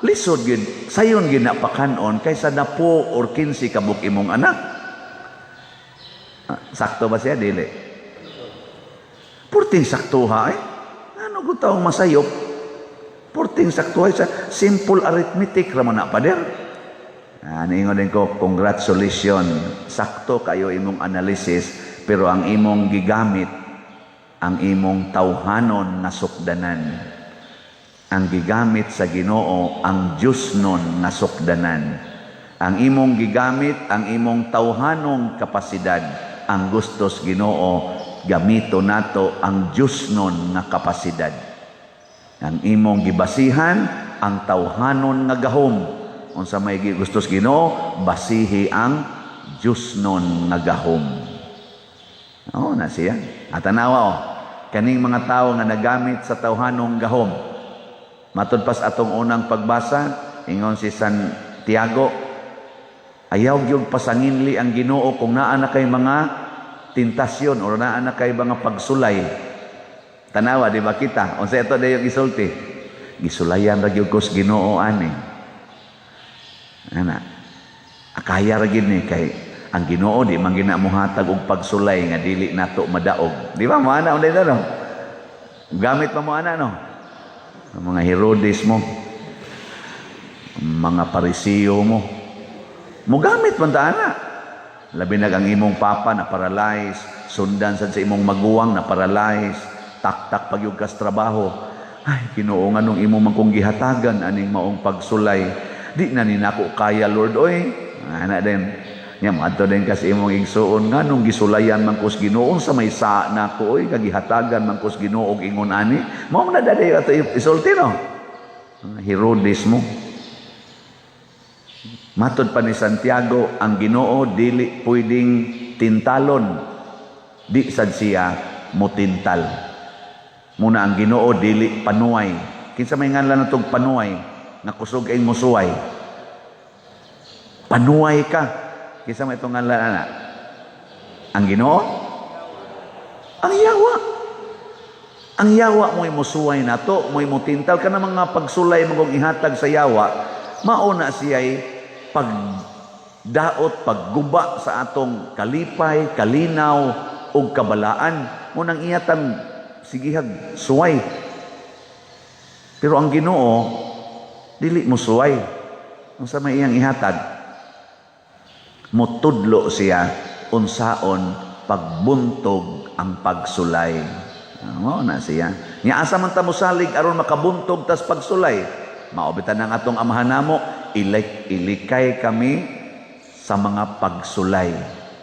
[SPEAKER 1] lisod yun. Sayon ginapakanon kaysa 10 or 15 kabuk imong anak. Sakto ba siya? Dili. Purting saktuha Ano ko taong masayop? Purting saktuha sa simple arithmetic ra man na, Pader. Ningon din ko, congratulations. Sakto kayo imong analysis, pero ang imong gigamit, ang imong tawhanon na sukdanan. Ang gigamit sa Ginoo, ang Diyos nun na sukdanan. Ang imong gigamit, ang imong tawhanong kapasidad, ang gustos Ginoo, gamito nato ang Diyos nun na kapasidad. Ang imong gibasihan, ang tawhanon nga gahom, unsa may gustos Ginoo, basihi ang Diyos nun nga gahom. Na siya. At tanawa kaning mga tao nga nagamit sa tawhanong gahom. Matud pas atong unang pagbasa, ingon si Santiago, ayaw gyud pasanginli ang Ginoo kung naa na kay mga tentasyon o naa na kay mga pagsulay. Tanawa, di ba kita? Unsa ito dayon gisulti? Gisulayan ra gyud ko sa Ginoo ani. Akaya ra gid ni kay ang Ginoo di man gina mohatag og pagsulay nga dili nato madaog. Di ba mo ana unday no? Gamit pa mo ana no? Ang mga Herodes mo, mga Parisiyo mo, gamit man ta ana. Labi na ang imong papa na paralyze, sundan sad sa imong maguwang na paralyze, tak-tak pagyug kas trabaho. Ay, Ginoo nga nung imong man kong gihatagan aning maong pagsulay. Di na ninako kaya, Lord, ana din. Nya madto din kasi imong igsuon nga nung gisulayan man kus Ginoo sa may sa nako kagihatagan man kus Ginoo og ingon ani. Mao na daday ato isulti no. Herodes mo. Matod pa ni Santiago, ang Ginoo dili pwedeng tintalon. Di sad siya motintal. Muna ang Ginoo dili panuay. Kinsa may ngalan natong panuay? Nga kusog ay musuway. Panuay ka. Kisa mo itong ngalan, ana? Ang Ginoo? Ang yawa. Ang yawa mo'y musuway na to, mo'y mutintal ka na mga pagsulay mong ihatag sa yawa, mauna siya'y pagdaot, pagguba sa atong kalipay, kalinaw, o kabalaan. Munang ihatang sigihag, suway. Pero ang Ginoo, dili mo suway. Kung sa may iyang ihatag, mutudlo siya unsaon pagbuntog ang pagsulay. Na siya. Nya asa man ta mosalig aron makabuntog tas pagsulay. Maobitan ang atong amahan namo, ilikay kami sa mga pagsulay.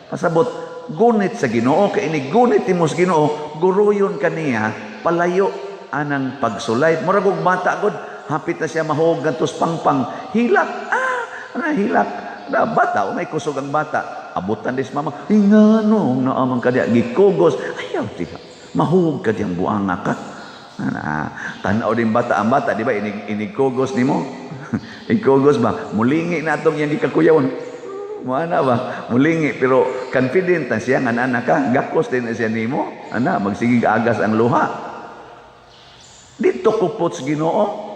[SPEAKER 1] Pasabot gunit sa Ginoo kay ini gunit imos Ginoo, guruyon kaniya palayo anang pagsulay. Murag og bata gud, hapit na siya mahog gantos pangpang, hilak. Hilak. Na bata, may kusog ang bata. Abutan dis mama, ingano, naamang ka diya, gikugos. Ayaw diya, mahug ka diyang buang ka.
[SPEAKER 2] Tanaw din bata ang bata, di ba? Inikugos ni mo. Ikugos ba? Mulingi na itong yung gikakuyawon. Mana ba? Mulingi. Pero confident na siya, nga anak ka, gakos din na siya ni mo. Magsigig agas ang luha. Dito kupot sa Ginoo.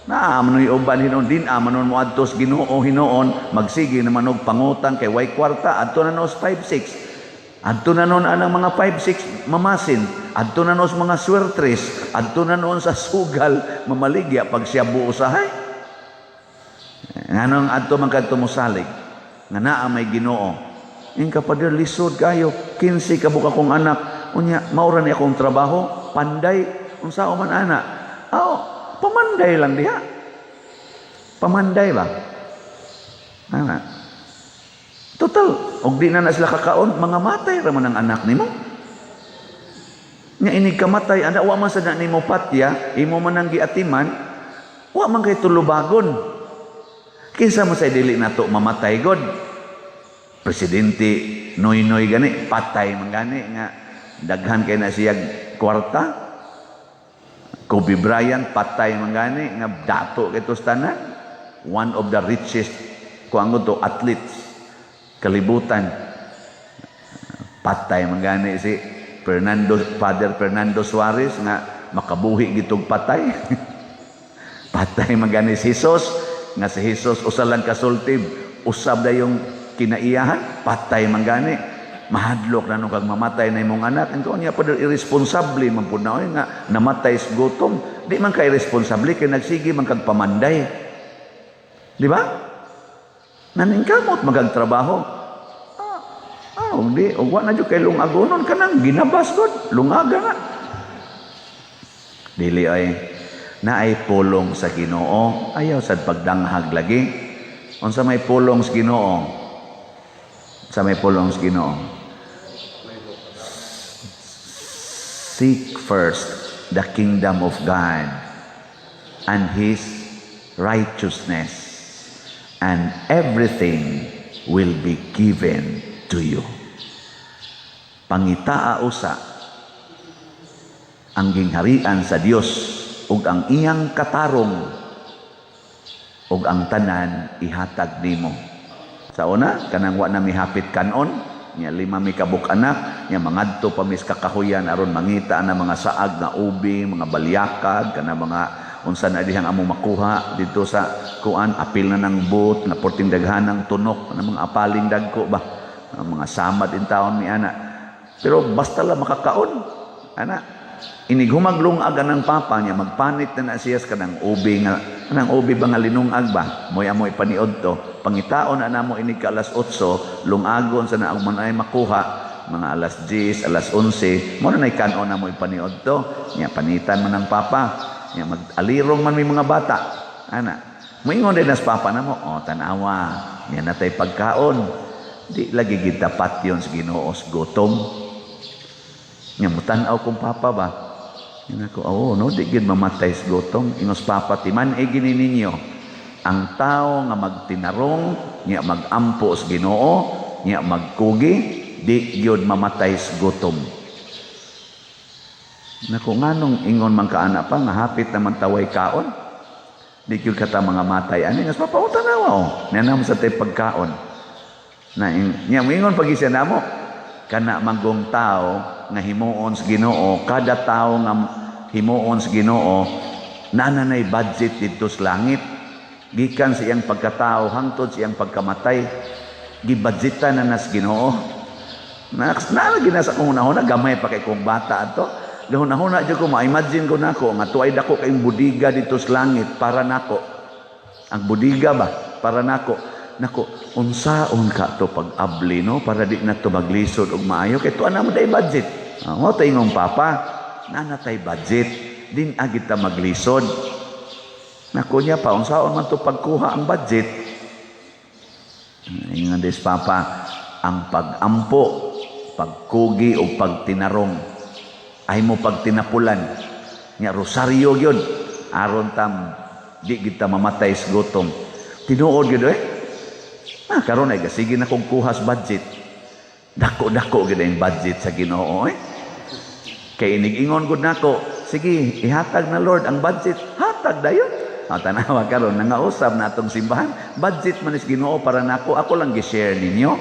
[SPEAKER 2] Manoy uban hinoon din, manon mo adtos Ginoo hinoon, magsige naman og pangutang kay way kwarta, adto na nos 5-6. Adto na noon anang mga 5-6 mamasin, adto na nos mga swertres, adto na noon sa sugal, mamaligya pag siya buo usahay. Nganong adto man kadto mosalig, nga naa may Ginoo. In kapader lisod kayo, 15 ka buka kong anak, unya maura ni akong trabaho, panday, unsa man ana. Pamanday lang diha. Pamanday ba? Total, og di na sila kakaon, mga matay raman ang anak nimo. Nga inig kamatay, wa man sa na nimo patya, imo man ang giatiman, wa man kay tulubagon. Kinsa mo sa dili nato mamatay god? Presidente Noy gani, patay man gani nga daghan kay na siya kwarta. Kobe Bryant, patay man gani, nga dato kay tanan. One of the richest, athletes, kalibutan. Patay man gani si Father Fernando Suarez, nga makabuhi gitong patay. Patay man gani si Jesus, nga si Jesus usalan kasultib, usab na yung kinaiyahan, patay man gani. Mahadlok na nung kag mamatay na imong anak, ito niya pa irresponsable man po na nga namatay sa gutom. Di man ka irresponsable kay nagsige man kag pamanday. Di ba? Naningkamot magagtrabaho. Di, wa na jud kay lungagonon kanang ginabas gud, lungaga na. Dili ay naay pulong sa Ginoo, ayaw sad pagdanghag lagi. Unsa may pulong sa Ginoo? Sa may pulong sa Ginoo. Seek first the kingdom of God and His righteousness, and everything will be given to you. Pangitaa usa ang gingharian sa Dios ug ang iyang katarong ug ang tanan ihatag nimo. Sa una, kanang wa na mihapit kanon, nya 5 mi kabuk anak, nya mangadto pa mis kakahuyan aron mangita na mga saag na ubi, mga balyakag, kana mga unsa na dihang among makuha dito sa kuan, apil na ng boot, na porting daghanang tunok, na mga apaling dagko ba, mga samad in taon mi ana. Pero basta lang makakaon, ana, inighumaglungag ng papa niya, magpanit na siya kanang ubi nga, kanang ubi ba nga linungag ba, moy amoy paniod to, pangitaon na namo inig ka alas 8, lungagon sa naang manay makuha, mga alas 10, alas 11, mo na kanon na mo ipaniod to, niya panitan man ng papa, niya mag-alirong man may mga bata, ana, moingon din as papa na mo, tanawa, niya natay pagkaon, di lagi gitapat yon sa Ginoo sa gutom, niya mutanaw kong papa ba, niya ko, no, di gid mamatay sa gutom, inos papa, timan gini ninyo, ang tao nga magtinarong, niya magampo sa Ginoo, niya magkugi, di gyud mamatay sa gutom. Naku nganong ingon man kaana pa nga hapit naman taway kaon. Di gyud kata mga matay ani ngas papauta na Nanam sa tay pagkaon. Na niya ingon pagi siya namo kana manggong tao nga himuon sa Ginoo, kada tao nga himuon sa Ginoo nananay budget dito sa langit. Gikan sa iyang pagkatao hangtod sa iyang pagkamatay, gibudgetan na nas Ginoo. Nalagi na sa kung una-una, gamay pa kay kong bata ato. Dahon-una dyan ko, ma-imagine ko na ako, nga tuway dako kayong budiga dito sa langit para nako. Ang budiga ba? Para nako. Nako, unsaon ka to pag-abli, no? Para di na to maglisod o maayo. Kaya tuwa na mo day budget. Mo tayo ngong papa, nanatay budget. Din agit ta maglisod. Nako niya pa, unsaon man to pagkuha ang budget. Ingon des papa, ang pag-ampo, pagkugi o pagtinarong, ay mo pagtinapulan. Nga rosaryo yun, aron tam, di kita mamatay sa gutom. Tinuod yun karon ay sige na kong kuhas budget. Dako-dako gid ang budget sa Ginoo Kay inig-ingon gud nako, sige, ihatag na Lord ang budget. Hatag dayon. Tanawa karon nangausab na atong simbahan. Budget man is Ginoo para nako. Ako lang gi-share ninyo.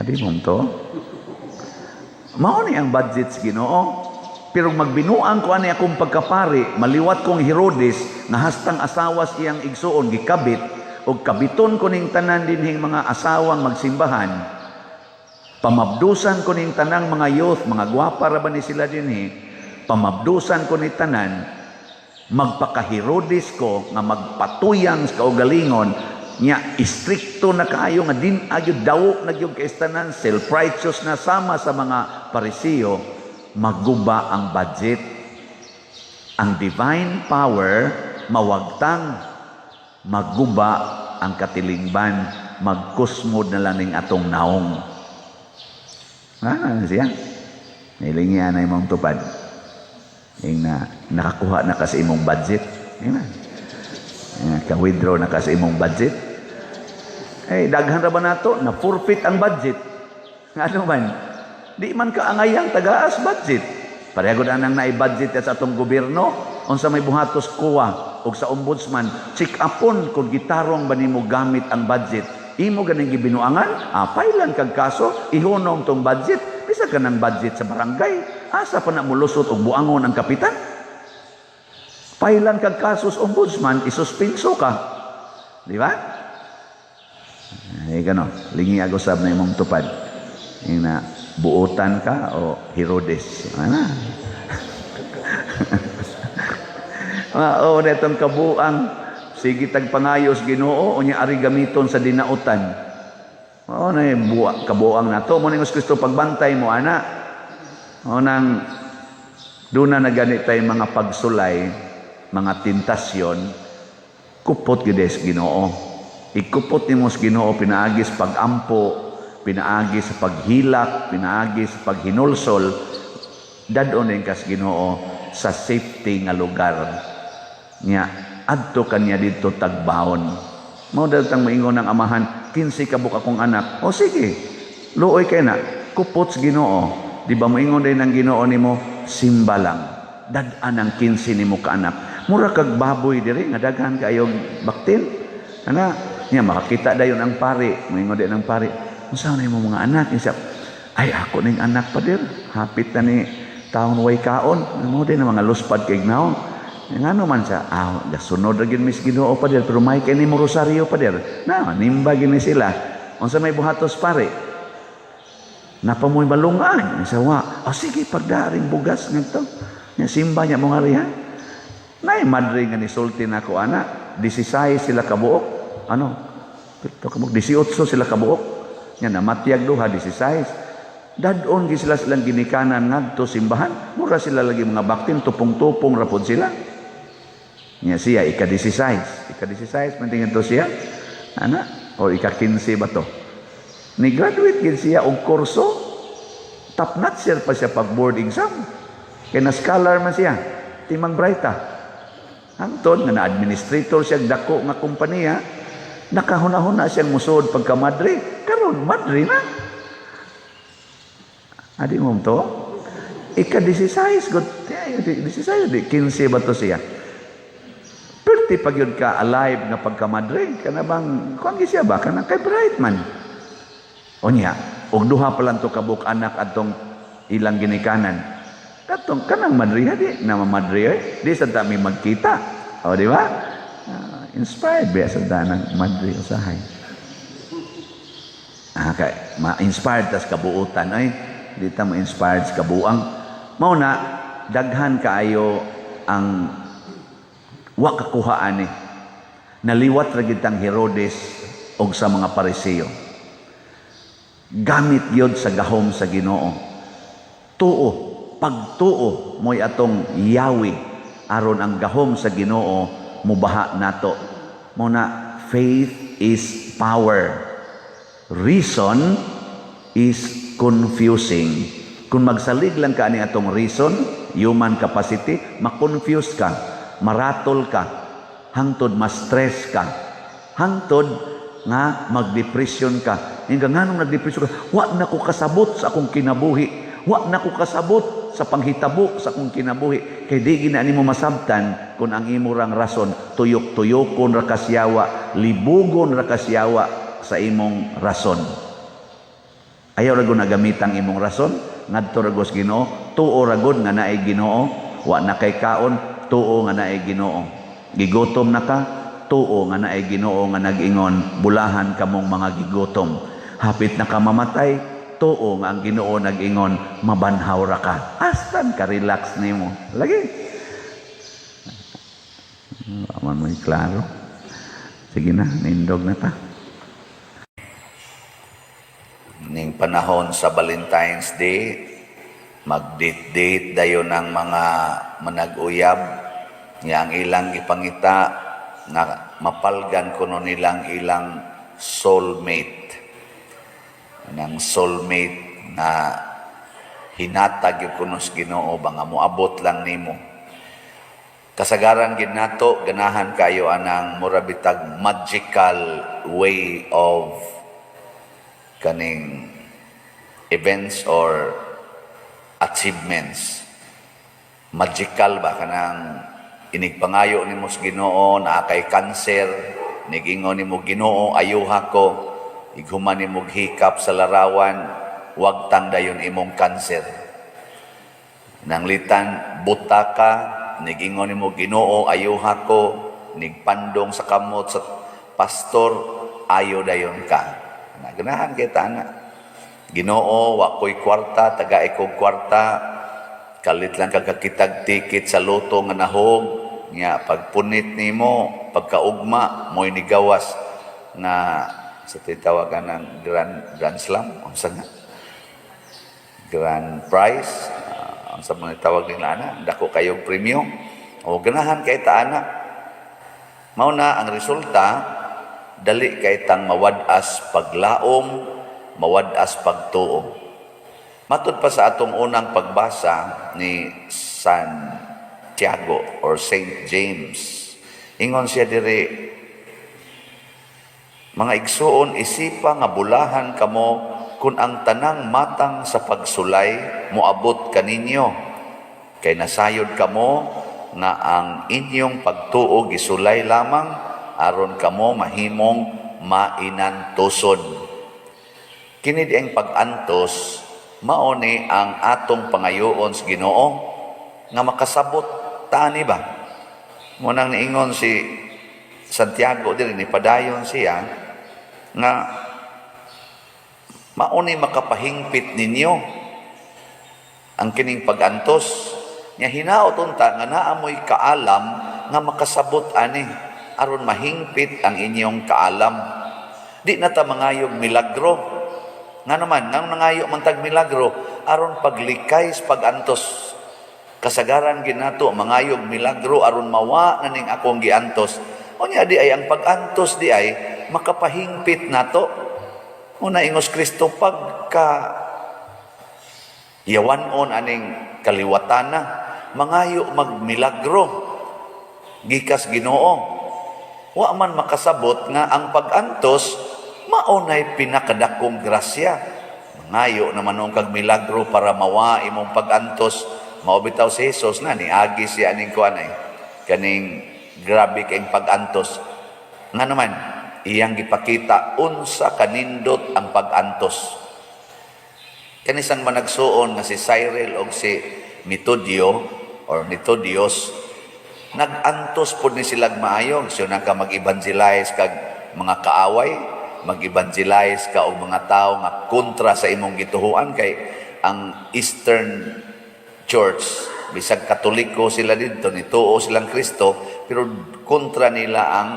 [SPEAKER 2] Adi mo to? Mao ni ang budget sa Ginoo. Pero magbinuang ko ani akong pagkapari, maliwat kong Herodes nga hastang asawa siyang igsuon gikabit og kabiton ko ning tanan dinhing mga asawang magsimbahan. Pamabdusan ko ning tanang mga youth, mga gwapa ra ba ni sila dinhi? Pamabdusan ko ni tanan, magpaka-Herodes ko nga magpatuyang sa kaugalingon nya istrikto na kaayo nga din ayo dawok na gyud kaistanan, self-righteous na sama sa mga Parisiyo. Magguba ang budget. Ang divine power mawagtang, magguba ang katilingban, magkusmod na lang ning atong naong. Siya nilingi na imong tupad yung nakakuha na kasi imong budget, ka-withdraw na kasi imong budget. Daghan ra ba nato na forfeit ang budget? Ano man, di man kaangayang tagaas budget. Parehagod anang naibudget sa atong gobyerno, unsa may buhatos kuwa og sa ombudsman, check upon kung gitarong ba nimo gamit ang budget. Imo ganing gibinuangan, pailan kag kaso, ihunong tong budget, bisa ka ng budget sa barangay, asa pa na mulusot og buangon ang kapitan. Pailan kag kaso sa ombudsman, isuspenso ka. Di ba? Gano, lingi agosab na imong tupad. Yung na, buotan ka o Herodes. O netong kabuang sige tagpangayos Ginoo unya ari gamiton sa dinautan. O na kabuang nato mo ning Kristo pagbantay mo ana. O nang duna na ganit tay mga pagsulay, mga tentasyon, kupot gid sa Ginoo. Ikupot nimo sa Ginoo pinaagis pagampo, pinaagi sa paghilak, pinaagi sa paghinulsol, dadon din kas Ginoo sa safety nga lugar. Nya, adto kanya dito tagbawon. Mao datang maingon ng amahan, 15 kabuk akong anak. O sige, luoy kay na, kupot sa Ginoo. Di ba maingon din ng Ginoo nimo, simba lang. Dad-an ang 15 nimo ka anak. Mura kag baboy diri nga daghan kayong baktin. Ana, nya makakita dayon ang pari, maingon din ang pari. Unsa na mo mga anak isa? Ay ako ning anak pa dir. Hapit na ni taon way kaon. Mo din mga luspad kay gnaon. Ngano man sa gasunod ra gyud mis Ginoo pa dir pero may kay ni mo rosaryo pa dir. Na nimba gini sila. Unsa may buhatos pare? Napamoy balungan. Isa wa. Sige pagdaring bugas ngadto. Nya simba nya mo ngariha. Nay madre nga ni sulti nako anak. 16 sila kabuok. Ano? Pito kabuk 18 sila kabuok. Nya namatiyag duha 16. Dadon gi sila silang ginikanan ngadto simbahan. Mura sila lagi mga baktin tupong-tupong rapod sila. Nya siya ika-16. Ika-16 mantingin to siya. Ana o ika-15 ba to? Ni graduate gid siya og kurso. Top notch siya pa siya pag board exam. Kaya na scholar man siya. Timang Brighta. Hangtod nga na administrator siya dako nga kompanya. Nakahuna-huna siyang musod pagka Madre. Karon Madre na. Adi mo to? Ika-16 good. 16 di 15 ba to siya? Perti pag yun ka alive nga pagka Madre. Kana bang kuan siya ba kana kay bright man. Onya, og duha pa lang to kabuk anak atong ilang ginikanan. Katong kanang Madre di na Madre di sa dami magkita. O di ba? Inspired ba sa danang Madre usahay. Kay ma-inspired tas kabuutan ay di ta ma-inspired sa kabuang. Mao na daghan kaayo ang wa kakuhaan ni. Naliwat ra gid tang Herodes og sa mga Parisiyo. Gamit gyud sa gahom sa Ginoo. Tuo, pagtuo mo'y atong yawi aron ang gahom sa Ginoo mubaha nato. Muna faith is power. Reason is confusing. Kung magsalig lang ka ani atong reason, human capacity, ma-confuse ka, maratol ka, hangtod ma-stress ka, hangtod nga mag-depression ka. Nga nganong nag-depression ka, wa na ko kasabot sa akong kinabuhi, wa na ko kasabot sa panghitabo sa kung kinabuhi. Kay di gina nimo masabtan kung ang imong rason tuyok-tuyokon ra kasyawa, libugon ra kasyawa sa imong rason. Ayaw ra gud nagamitan imong rason ngadto ra gud Ginoo, tuo ra gud nga naay Ginoo, wa na kay kaon, tuo nga naay Ginoo. Gigutom na ka, tuo nga naay Ginoo nga nag-ingon, bulahan kamong mga gigutom. Hapit na ka mamatay, tuo nga ang Ginoo nag-ingon, mabanhaw ra ka. Astan ka relax nimo. Lagi. Aman mo klaro. Sige na, nindog na ta.
[SPEAKER 1] Ning panahon sa Valentine's Day, mag-date-date dayon ng mga manag-uyab, nga ang ilang ipangita na mapalgan kuno nilang ilang soulmate. Nang soulmate na hinatag yung kuno sa Ginoo ba nga moabot lang nimo. Kasagaran gid nato ganahan kayo anang murabitag magical way of kaning events or achievements. Magical ba kanang inigpangayo nimo sa Ginoo na kay cancer, nigingon nimo Ginoo ayuha ko, ighuman nimo hikap sa larawan, wag tangdayon imong cancer. Nang litan buta ka, nigingon nimo Ginoo ayuha ko, nigpandong sa kamot sa pastor, ayo dayon ka. Naganahan kita na. Ginoo, wa ko'y kwarta, taga ikog kwarta, kalit lang kagakitag ticket sa loto nga nahog, nga pagpunit nimo, pagkaugma, mo'y nigawas na sa titawagan ng Grand Slam, ang nga? Grand Prize, ang sa mga tawag nila ana, dako kayong premyo, o ganahan kay taana. Mao na ang resulta, dali kay tang mawadas paglaom, mawadas pagtuo. Matud pa sa atong unang pagbasa ni Santiago or Saint James, ingon siya diri, mga igsuon, isipa nga bulahan kamo kung ang tanang matang sa pagsulay moabot kaninyo, kay nasayod kamo nga ang inyong pagtuo gisulay lamang aron kamo mahimong mainantoson. Kini ang pag-antos mao ni ang atong pangayoon sa Ginoo nga makasabot tani ba. Munang niingon si Santiago diri ni padayon siya nga mao ni makapahingpit ninyo ang kining pag-antos. Nya hinaot unta nga naamoy kaalam nga makasabot ani aron mahingpit ang inyong kaalam. Di na ta mangayog milagro. Nga naman, nang nangayo man tag milagro, aron paglikay sa pag-antos. Kasagaran ginato, mangayog milagro, aron mawa na ning akong giantos. O niya di ay, ang pag-antos di ay, makapahingpit nato. Una ingos Kristo, pagka yawanon aning kaliwatana, mangayo magmilagro, gikas Ginoo. Wa man makasabot nga ang pag-antos maunay pinakadakong grasya. Ngayo naman ang kag milagro para mawa imong pag-antos. Mao bitaw si Jesus na niagi siya aning kuan ay kaning grabe kay pag-antos. Nga naman iyang gipakita unsa kanindot ang pag-antos. Kanisang managsuon nga si Cyril o si Metodio or Metodios, nag-antos po ni silang maayong. So na ka mag-evangelize kag mga kaaway, mag-evangelize ka og mga tao nga kontra sa imong gituhuan kay ang Eastern Church, bisag Katoliko sila dito, nituo silang Kristo, pero kontra nila ang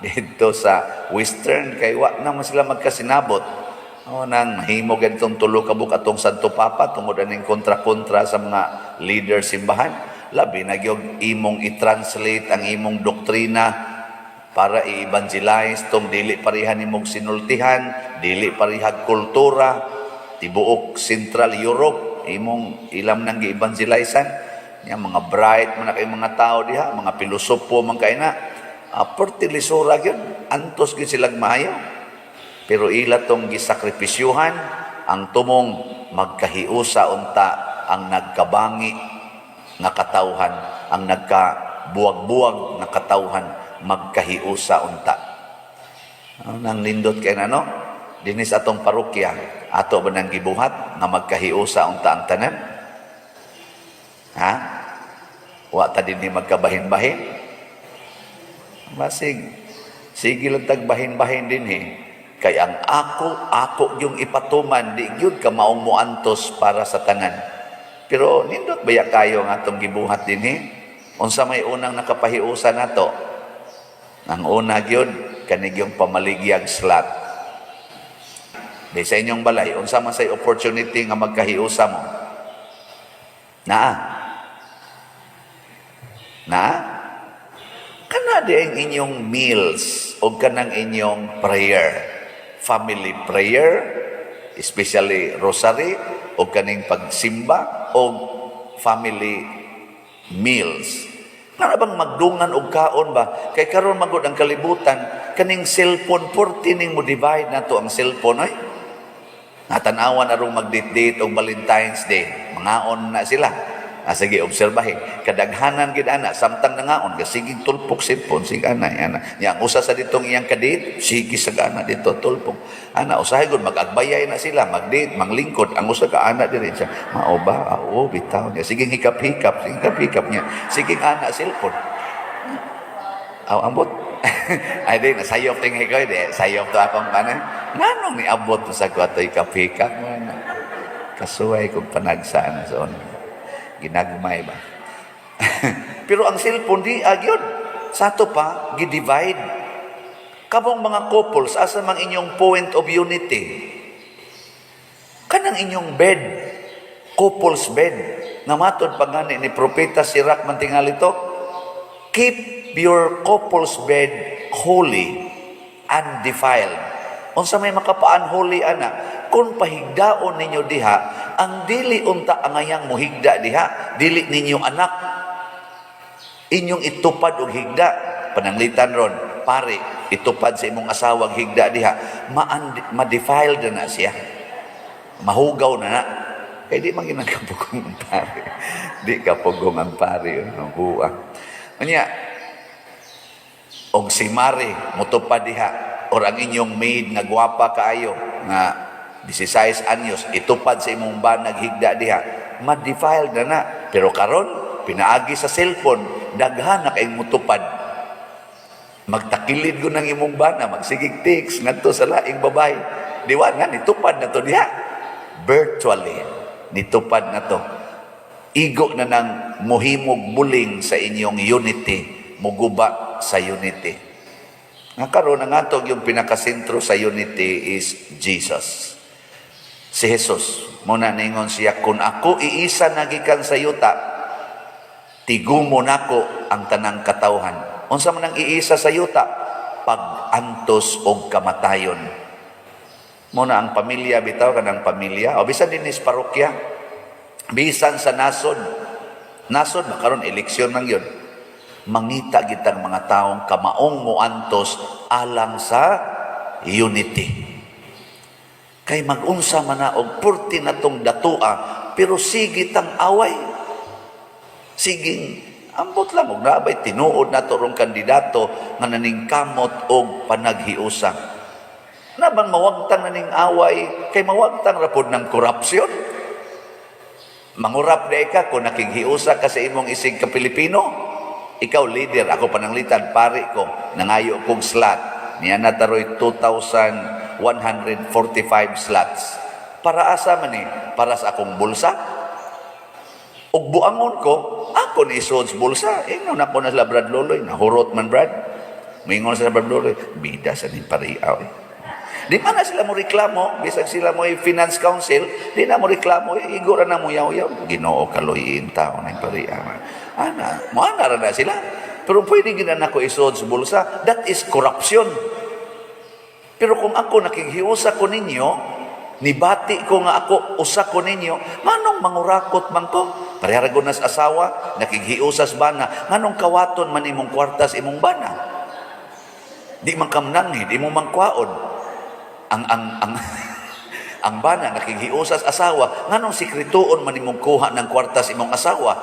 [SPEAKER 1] dito sa Western kay wa naman sila magkasinabot. O nang mahimo ganitong tulo ka buk atong Santo Papa tungod aning kontra-kontra sa mga leader simbahan. Labi na gyud imong i-translate ang imong doktrina para i-evangelize tong dili parihan imong sinultihan, dili parihag kultura, tibuok Central Europe, imong ilam nang gi-evangelizean. Yang mga bright man kay mga tao diha, mga pilosopo man kay na, pertilisura gyud, antos gyud silang maayo. Pero ila tong gisakripisyuhan ang tumong magkahiusa unta ang nagkabangi nga katawhan, ang nagkabuwag-buwag nga katawhan magkahiusa unta. Nang nindot kay nano, dinis atong parokya, ato ba nang gibuhat nga magkahiusa unta ang tanan? Ha? Wa ta dinhi magkabahin-bahin? Basig, sige lang tagbahin-bahin din kay ang ako yung ipatuman, di yun ka maong muantos para sa tanan. Pero nindot baya kayo nga itong gibuhat din unsa may unang nakapahiusa nato? Ang una gyud kanig yung pamaligyag slot. Di sa inyong balay, unsa man say opportunity nga magkahiusa mo? Kana di ang inyong meals o kanang inyong prayer. Family prayer, especially rosary, o kaning pagsimba, o family meals. Nga bang magdungan og kaon ba? Kay karon magod ang kalibutan, kaning cellphone, 14 ning mo divide na to ang cellphone, ay? Natanawan arong mag-date-date o Valentine's Day. Mangaon na sila. Sige, obserbahin. Kadaghanan gid ana samtang nangaon ka sige tulpok cellphone sige ana. Yang usa sa ditong iyang kadate, sige sa ana dito tulpok. Ana usahay gud mag-agbayay na sila, mag-date, manglingkod. Ang usa ka ana diri siya. Mao ba? Oo, bitaw niya. Sige hikap-hikap niya. Sige ana cellphone. Ambot. Ay di nasayop ting hikoy de. Sayop to akong kanan. Nganong ni abot sa kwato hikap-hikap mo. Kasuway kung panagsaan sa ginagmay ba? Pero ang cellphone di agyod. Sa to pa, gidivide. Kabong mga couples, asa mang inyong point of unity? Kanang inyong bed, couples bed, nga matod pagani ni Propeta Sirach mantingali to, keep your couples bed holy, undefiled. Unsa may makapaan holy ana? Kung pahigdaon ninyo diha, ang dili unta angayang muhigda diha, dili ninyo anak. Inyong itupad og higda, pananglitan ron, pare, itupad sa imong asawag higda diha, ma-defiled na siya. Mahugaw na. Kaya di man ginagapugong ang pare. Di kapugong ang pare, ang buwa. Kanya, og si Mari, mutupad diha, or ang inyong maid nga gwapa kaayo, nga 16 anyos, itupad sa imong banag higda diha, ma-defiled na. Pero karon pinaagi sa cellphone, daghan na kayong mutupad. Magtakilid ko ng imong bana, magsigig text ngadto sa laing babae. Diwa nga nitupad na to diha. Virtually nitupad na to. Igo na nang muhimog buling sa inyong unity, muguba sa unity. Nga karon ang atog yung pinakasentro sa unity is Jesus. Si Jesus, muna ningon siya, kung ako iisa nagikan sa yuta, tigumo nako ang tanang katawhan. Unsa man ang iisa sa yuta? Pag-antos og kamatayon. Muna ang pamilya, bitaw ka ng pamilya, o bisan din is parokya, bisan sa nasod, makaroon, eleksyon man yun, mangita gitang mga taong kamaong muantos alang sa unity. Kay mag-unsa man na og purti na tong datua, pero sige tang away. Siging ambot lang og naabay tinuod na to rong kandidato nga naning kamot og panaghiusa. Naban mawagtang naning away, kay mawagtang rapod ng korupsyon. Mangurap na ka kung nakighiusa ka sa imong isig ka Pilipino. Ikaw leader, ako pananglitan, pare ko, nangayo kong slot. Niya na taroy 2,145 slots. Para asa man para sa akong bulsa? Ug buangon ko, ako ni isod sa bulsa. Ingon ako na sa Brad Loloy, nahurot man Brad. Mingon sa Brad Loloy, bida sa ning pariaw. Di man na sila mo reklamo, bisag sila mo finance council, di na mo reklamo, igura na mo yaw-yaw. Ginoo kaloyin tao na pariaw. Ana, mo ana na sila. Pero pwede ginan ako isod sa bulsa, that is corruption. Pero kung ako nakighiusa ko ninyo, nibati ko nga ako usa ko ninyo, manong mangurakot man ko? Pareharagon na sa asawa, nakighiusas bana, manong kawaton man imong kwartas imong bana? Di man kamnangin, di mo mangkwaon. Ang Ang bana nakighiusa sa asawa, nganong sikrituon man imong kuha ng kwarta sa imong asawa?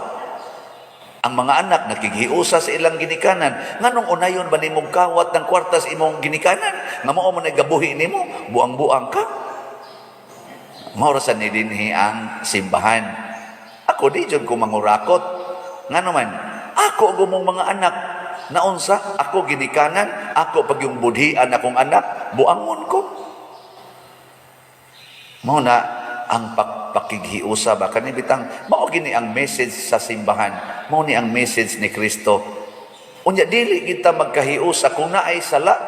[SPEAKER 1] Ang mga anak nakighiusa sa ilang ginikanan, nganong unayon ba nimong kawat ng kwarta sa imong ginikanan? Nga mao man nagabuhi nimo, buang-buang ka. Maurasan ni dinhi ang simbahan. Ako di jud ko mangurakot. Ngano man, ako gumong mga anak, naunsa ako ginikanan, ako pag yung budhian akong anak, buangon ko. Mao na ang pakighiusa ba kani bitang mao gini ang message sa simbahan, mao ni ang message ni Kristo. Unya dili kita magkahiusa kung naay sala.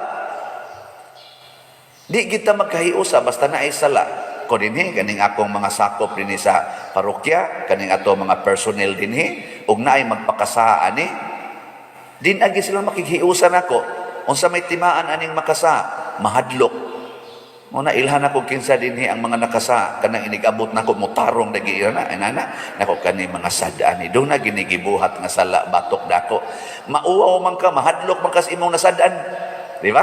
[SPEAKER 1] Di kita magkahiusa basta naay sala. Ko dinhi kaning akong mga sakop dinhi sa parokya, kaning ato mga personnel dinhi, ug naay magpakasa ani. Din agi sila makighiusa nako. Unsa may timaan aning makasa, mahadlok. Muna ilhan ako kinsa dinhi ang mga nakasa kanang inigabot nako mutarong dagi na inana nako kani mga sad-an ni do na ginigibuhat nga sala batok dako. Mauwaw man ka, mahadlok man kas imong nasad-an. Di ba?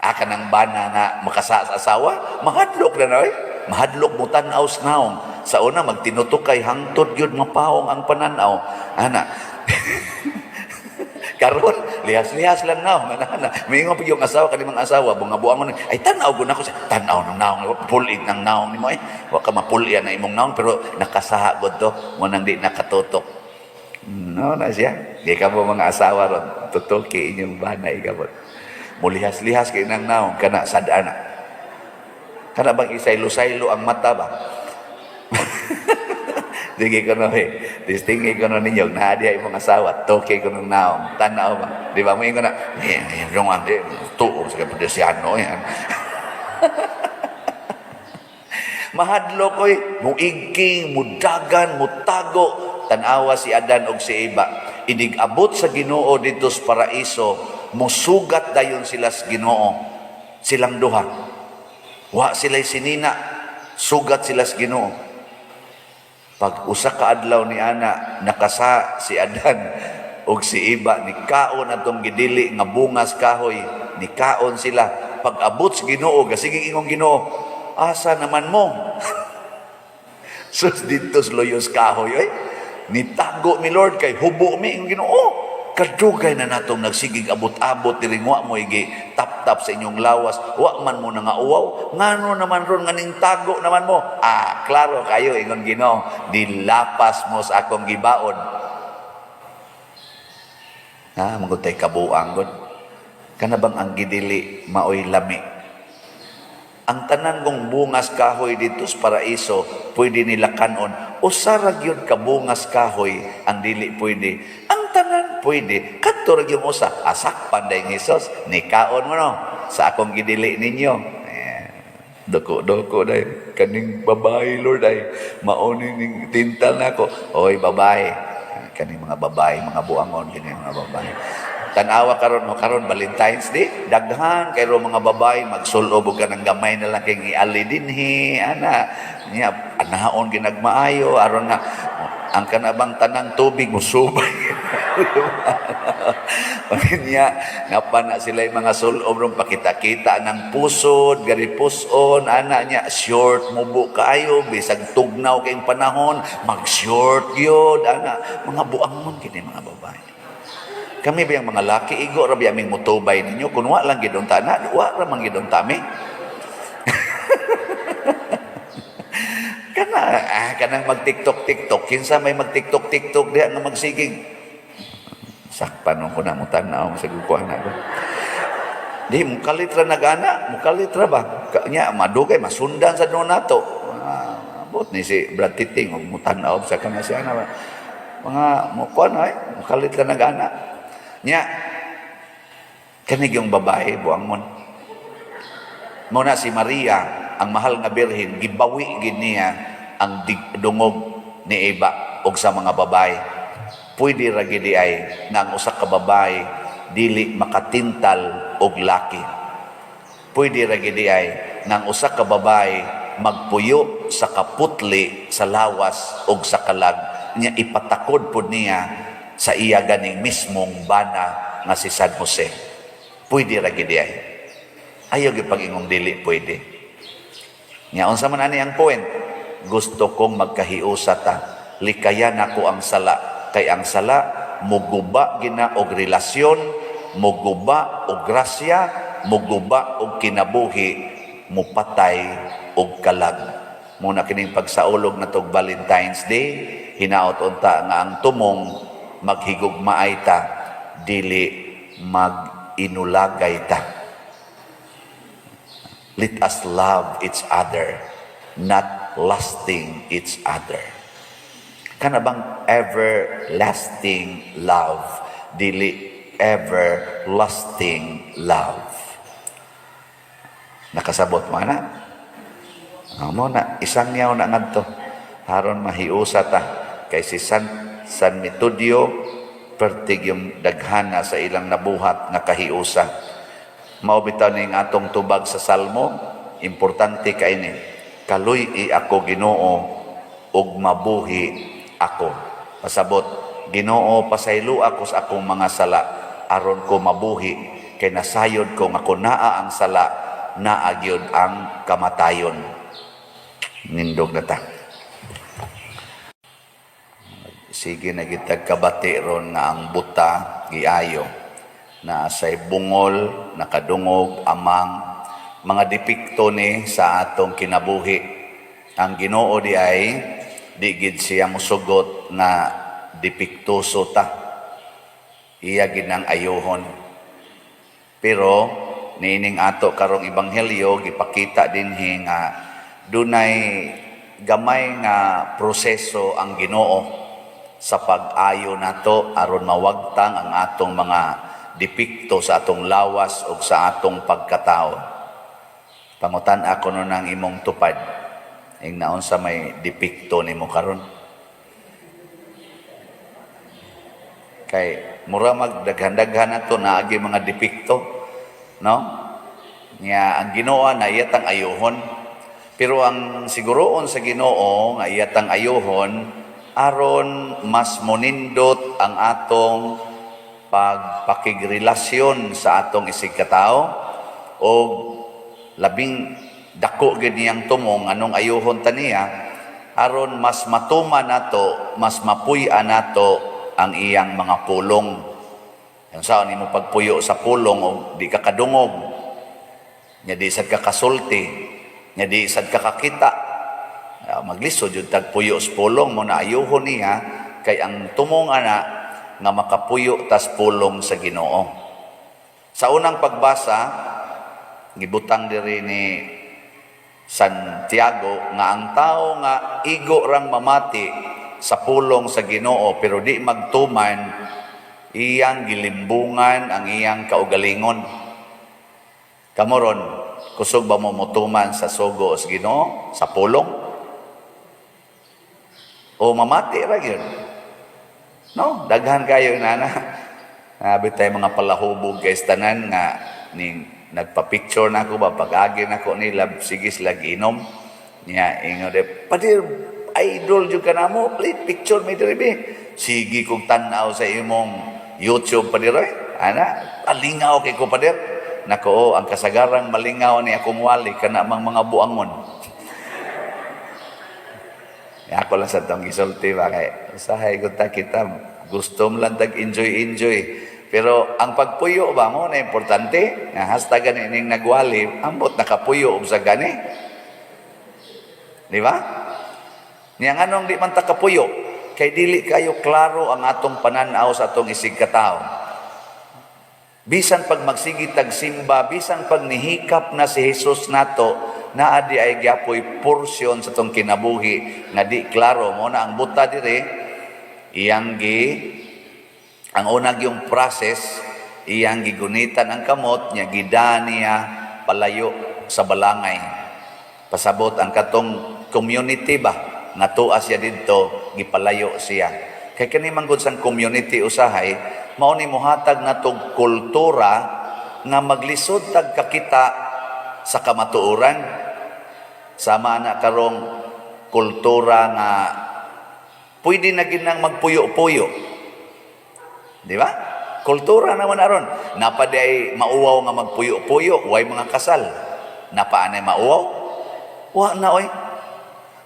[SPEAKER 1] Kanang bana nga makasa sa asawa, mahadlok na oy. Mahadlok mo tan-aw sa naong. Sa una magtinutok kay hangtod gyud mapawong ang pananaw. Ana. Karon lihas-lihas lang naong ana. Mingon pa yung asawa kanimong asawa, bunga-buangon ay tan-aw gud nako sa tan-aw ng naong, pulit ng naong nimo wa ka mapulya na imong naong pero nakasaha gud to, mo nang di nakatutok. No na siya. Di ka mo mga asawa ron, tutuki inyong banay ka mo. Mulihas-lihas kay nang naong kana sad-ana. Kana bang isaylo-saylo ang mata ba? Sige ko no distingi ko no ninyo na diay mga asawa, toke ko nung naong, tanaw ba? Di ba mo ingon na, yung ande, tuo sa kapedesiano yan. Mahadlo ko'y muigking, mudagan, mutago, tanawa si Adan og si Eva. Inig-abot sa Ginoo dito sa paraiso, musugat dayon sila sa Ginoo. Silang duha. Wa sila'y sinina, sugat sila sa Ginoo. Pag usa ka adlaw ni ana, nakasa si Adan og si Eva, ni kaon atong gidili nga bungas kahoy, ni kaon sila. Pag abot sa Ginoo, sige ingong Ginoo, asa naman mo? Sus dito sa loyos kahoy, ay. Nitago mi Lord kay hubo mi ingong Ginoo. Kadugay na natong nagsigig abot-abot diring wa mo igi tap-tap sa inyong lawas, wa man mo na nga uwaw, ngano naman ron nganing tago naman mo. Klaro kayo ingon Ginoo, dilapas mo sa akong gibaon. Magutay kabuang gud. Kana bang ang gidili maoy lami? Ang tanan kong bungas kahoy dito sa paraiso, pwede nila kanon. Usara gyud ka bungas kahoy, ang dili pwede. Ang tanan pwede. Kadto ra gyud usa, asakpan day ng Hesus, ni kaon mo no sa akong gidili ninyo. Doko day kaning babae Lord ay mauni ning tintal nako. Oy babae, kaning mga babae, mga buangon kini mga babae. Tanawa karon Valentine's Day, daghan kay ro mga babae magsulob og kanang gamay na lang kay iali dinhi ana niya anaon ginagmaayo aron nga ang kanabang tanang tubig musubay. Niya napana sila mga sulob ron pakita-kita ng pusod, gari puson ana niya short mubo kayo bisag tugnaw kay panahon mag-short gyud ana mga buangon kini mga babae. Kami ba yung mga laki, igo rabi aming mutubay ninyo, kung wa lang gidong tana, wa ramang gidong tami. Kanang mag-tiktok, kinsa may mag-tiktok, diya nga magsigig. Sakpan ko na mo tanaw, masagukuhan na ko. Di, mukalitra na gana, mukalitra ba? Kanya, madugay, masundan sa doon nato. Abot ni si Brad Titing, mutanaw sa kanya siya na ba? Mga mukuhan ay, mukalitra na gana. Nya kanig yung babae buangon mo na si Maria ang mahal nga birhen gibawi gid niya ang dungog ni Eva og sa mga babae. Pwede ra gid ay nang usa ka babae dili makatintal og laki. Pwede ra gid ay nang usa ka babae magpuyo sa kaputli sa lawas og sa kalag nya ipatakod pud niya sa iya ganing mismong bana nga si San Jose. Pwede ra gid ay. Ayaw gyud pag-ingong dili pwede. Nya unsa man ani ang point? Gusto kong magkahiusa ta. Likayan ako ang sala. Kay ang sala muguba gina og relasyon, muguba og grasya, muguba og kinabuhi, mupatay og kalag. Muna kining pagsaulog na tog Valentine's Day, hinaot unta nga ang tumong maghigugmaay ta, dili mag-inulagay ta. Let us love each other, not lusting each other. Kana bang everlasting love, dili everlasting love. Nakasabot mo na? Mo na, isang yaw na ngadto. Haron mahiusa ta. Kay si San Metodio, pertig yung daghana sa ilang nabuhat nga kahiusa. Maubitaw ning atong tubag sa Salmo, importante kaini. Kaluy ako Ginoo, ug mabuhi ako. Pasabot, Ginoo pasaylo ako sa akong mga sala, aron ko mabuhi, kay nasayod ko nga kung naa ang sala, naagyod ang kamatayon. Nindog na ta. Sige na kitag kabati ron nga ang buta giayo na say bungol, nakadungog amang mga depikto ni sa atong kinabuhi. Ang Ginoo di ay di gid siya musugot na depiktoso ta. Iya gid nang ayohon. Pero nining ato karong ebanghelyo gipakita dinhi nga dunay gamay nga proseso ang Ginoo sa pag-ayo nato aron mawagtang ang atong mga depikto sa atong lawas o sa atong pagkatao. Pangutan ako nun ang imong tupad. Ing naon sa may depikto nimo karon. Kay mura magdaghan-daghan nato na agi mga depikto, no? Nya ang Ginoo na iyatang ayohon. Pero ang siguroon sa Ginoo nga iyatang ayohon aron mas monindot ang atong pagpakigrelasyon sa atong isig katao o labing dako gid niyang tumong anong ayohon ta niya aron mas matuman nato, mas mapuy-an nato ang iyang mga pulong. Ang saan nimo pagpuyo sa pulong o di ka kadungog, nya di sad ka kasulti, nya di sad ka kakita. Maglisod yung tagpuyo sa pulong mo na ayohon niya kay ang tumong ana nga makapuyo tas pulong sa Ginoo. Sa unang pagbasa, gibutang diri ni Santiago nga ang tao nga igo rang mamati sa pulong sa Ginoo pero di magtuman, iyang gilimbungan ang iyang kaugalingon. Kamoron, kusog ba mo mutuman sa sugo sa Ginoo, sa pulong? O mamati ra gyud. No, daghan kayo inana. Abi tay mga palahubog kay tanan nga ning nagpa-picture na ako ba pag-agi na ko nila sige sila giinom. Nya ingon de padir idol jud ka namo, please picture me diri be. Sige kog tan-aw sa imong YouTube padir ay. Ana, palingaw kay ko padir. Nako, ang kasagarang malingaw ni akong wali kana mang mga buangon. Ako lang sa itong isulti ba kay usahay ko ta kita gusto mo lang enjoy. Pero ang pagpuyo ba mo na importante nga hastagan ining nagwali ambot nakapuyo og sa gani. Di ba? Niya nganong di man ta kapuyo kay dili kayo klaro ang atong pananaw sa atong isig katao. Bisan pag magsigit tag simba, bisan pag nihikap na si Jesus nato, naa di ay gyapoy porsyon sa tong kinabuhi nga di klaro mo na ang buta dire iyang ang unang yung process iyang gigunitan ang kamot nya gida niya palayo sa balangay. Pasabot ang katong community ba nga tuas siya didto gipalayo siya. Kay kani man gud sang community usahay mao ni mohatag natong kultura nga maglisod tag kakita sa kamatuoran. Sama na karong kultura nga pwede na ginang magpuyo-puyo. Di ba? Kultura naman aron. Napaday mauwaw nga magpuyo-puyo, way mga kasal. Napaanay mauwaw. Wa na oy.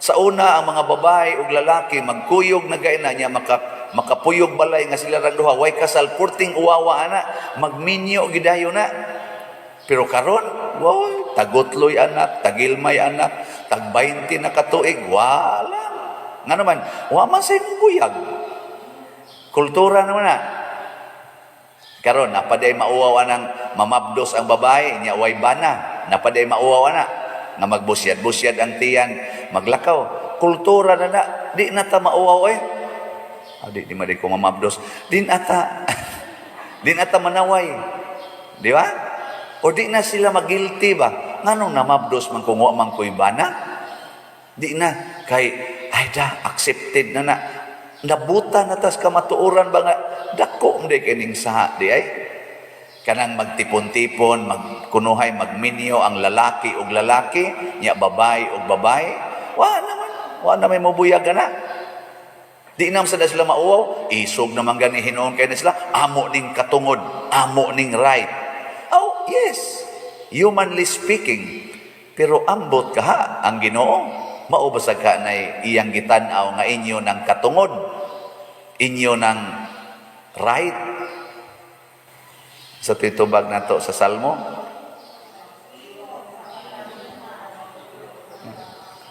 [SPEAKER 1] Sa una ang mga babae ug lalaki magkuyog na gay na niya makapuyog balay nga sila ra duha way kasal purting uwawa ana magminyo gidayo na. Pero karon, wow, tagotloy anak, tagilmay anak, tag 20 na katuig, wala. Nga naman, wa man sa imong buyag. Kultura naman na. Karon, napaday mauwaw ng mamabdos ang babae, niya way bana. Napaday mauwaw na, nga magbusyad-busyad ang tiyan, maglakaw. Kultura na na, di na ta mauwaw eh. Di madi ko mamabdos. Din ata manaway. Di ba? O di na sila magilty ba? Nganong namabdos man kung wa man ko'y bana? Di na. Kay, ay da, accepted na na. Nabuta na tas kamatuoran ba nga, dako hindi kining saha di ay. Kanang magtipon-tipon, magkunuhay, magminyo ang lalaki ug lalaki, niya babae ug babae. Wa naman mabuyag na. Di nam sa sila mauwaw, isog naman gani hinoon kayo na sila, amo ning katungod, amo ning right. Oh, yes. Humanly speaking. Pero ambot ka ha, ang Ginoo. Maubasag ka na iyang gitanaw nga inyo ng katungod. Inyo ng right. Sa titubag na to sa Salmo.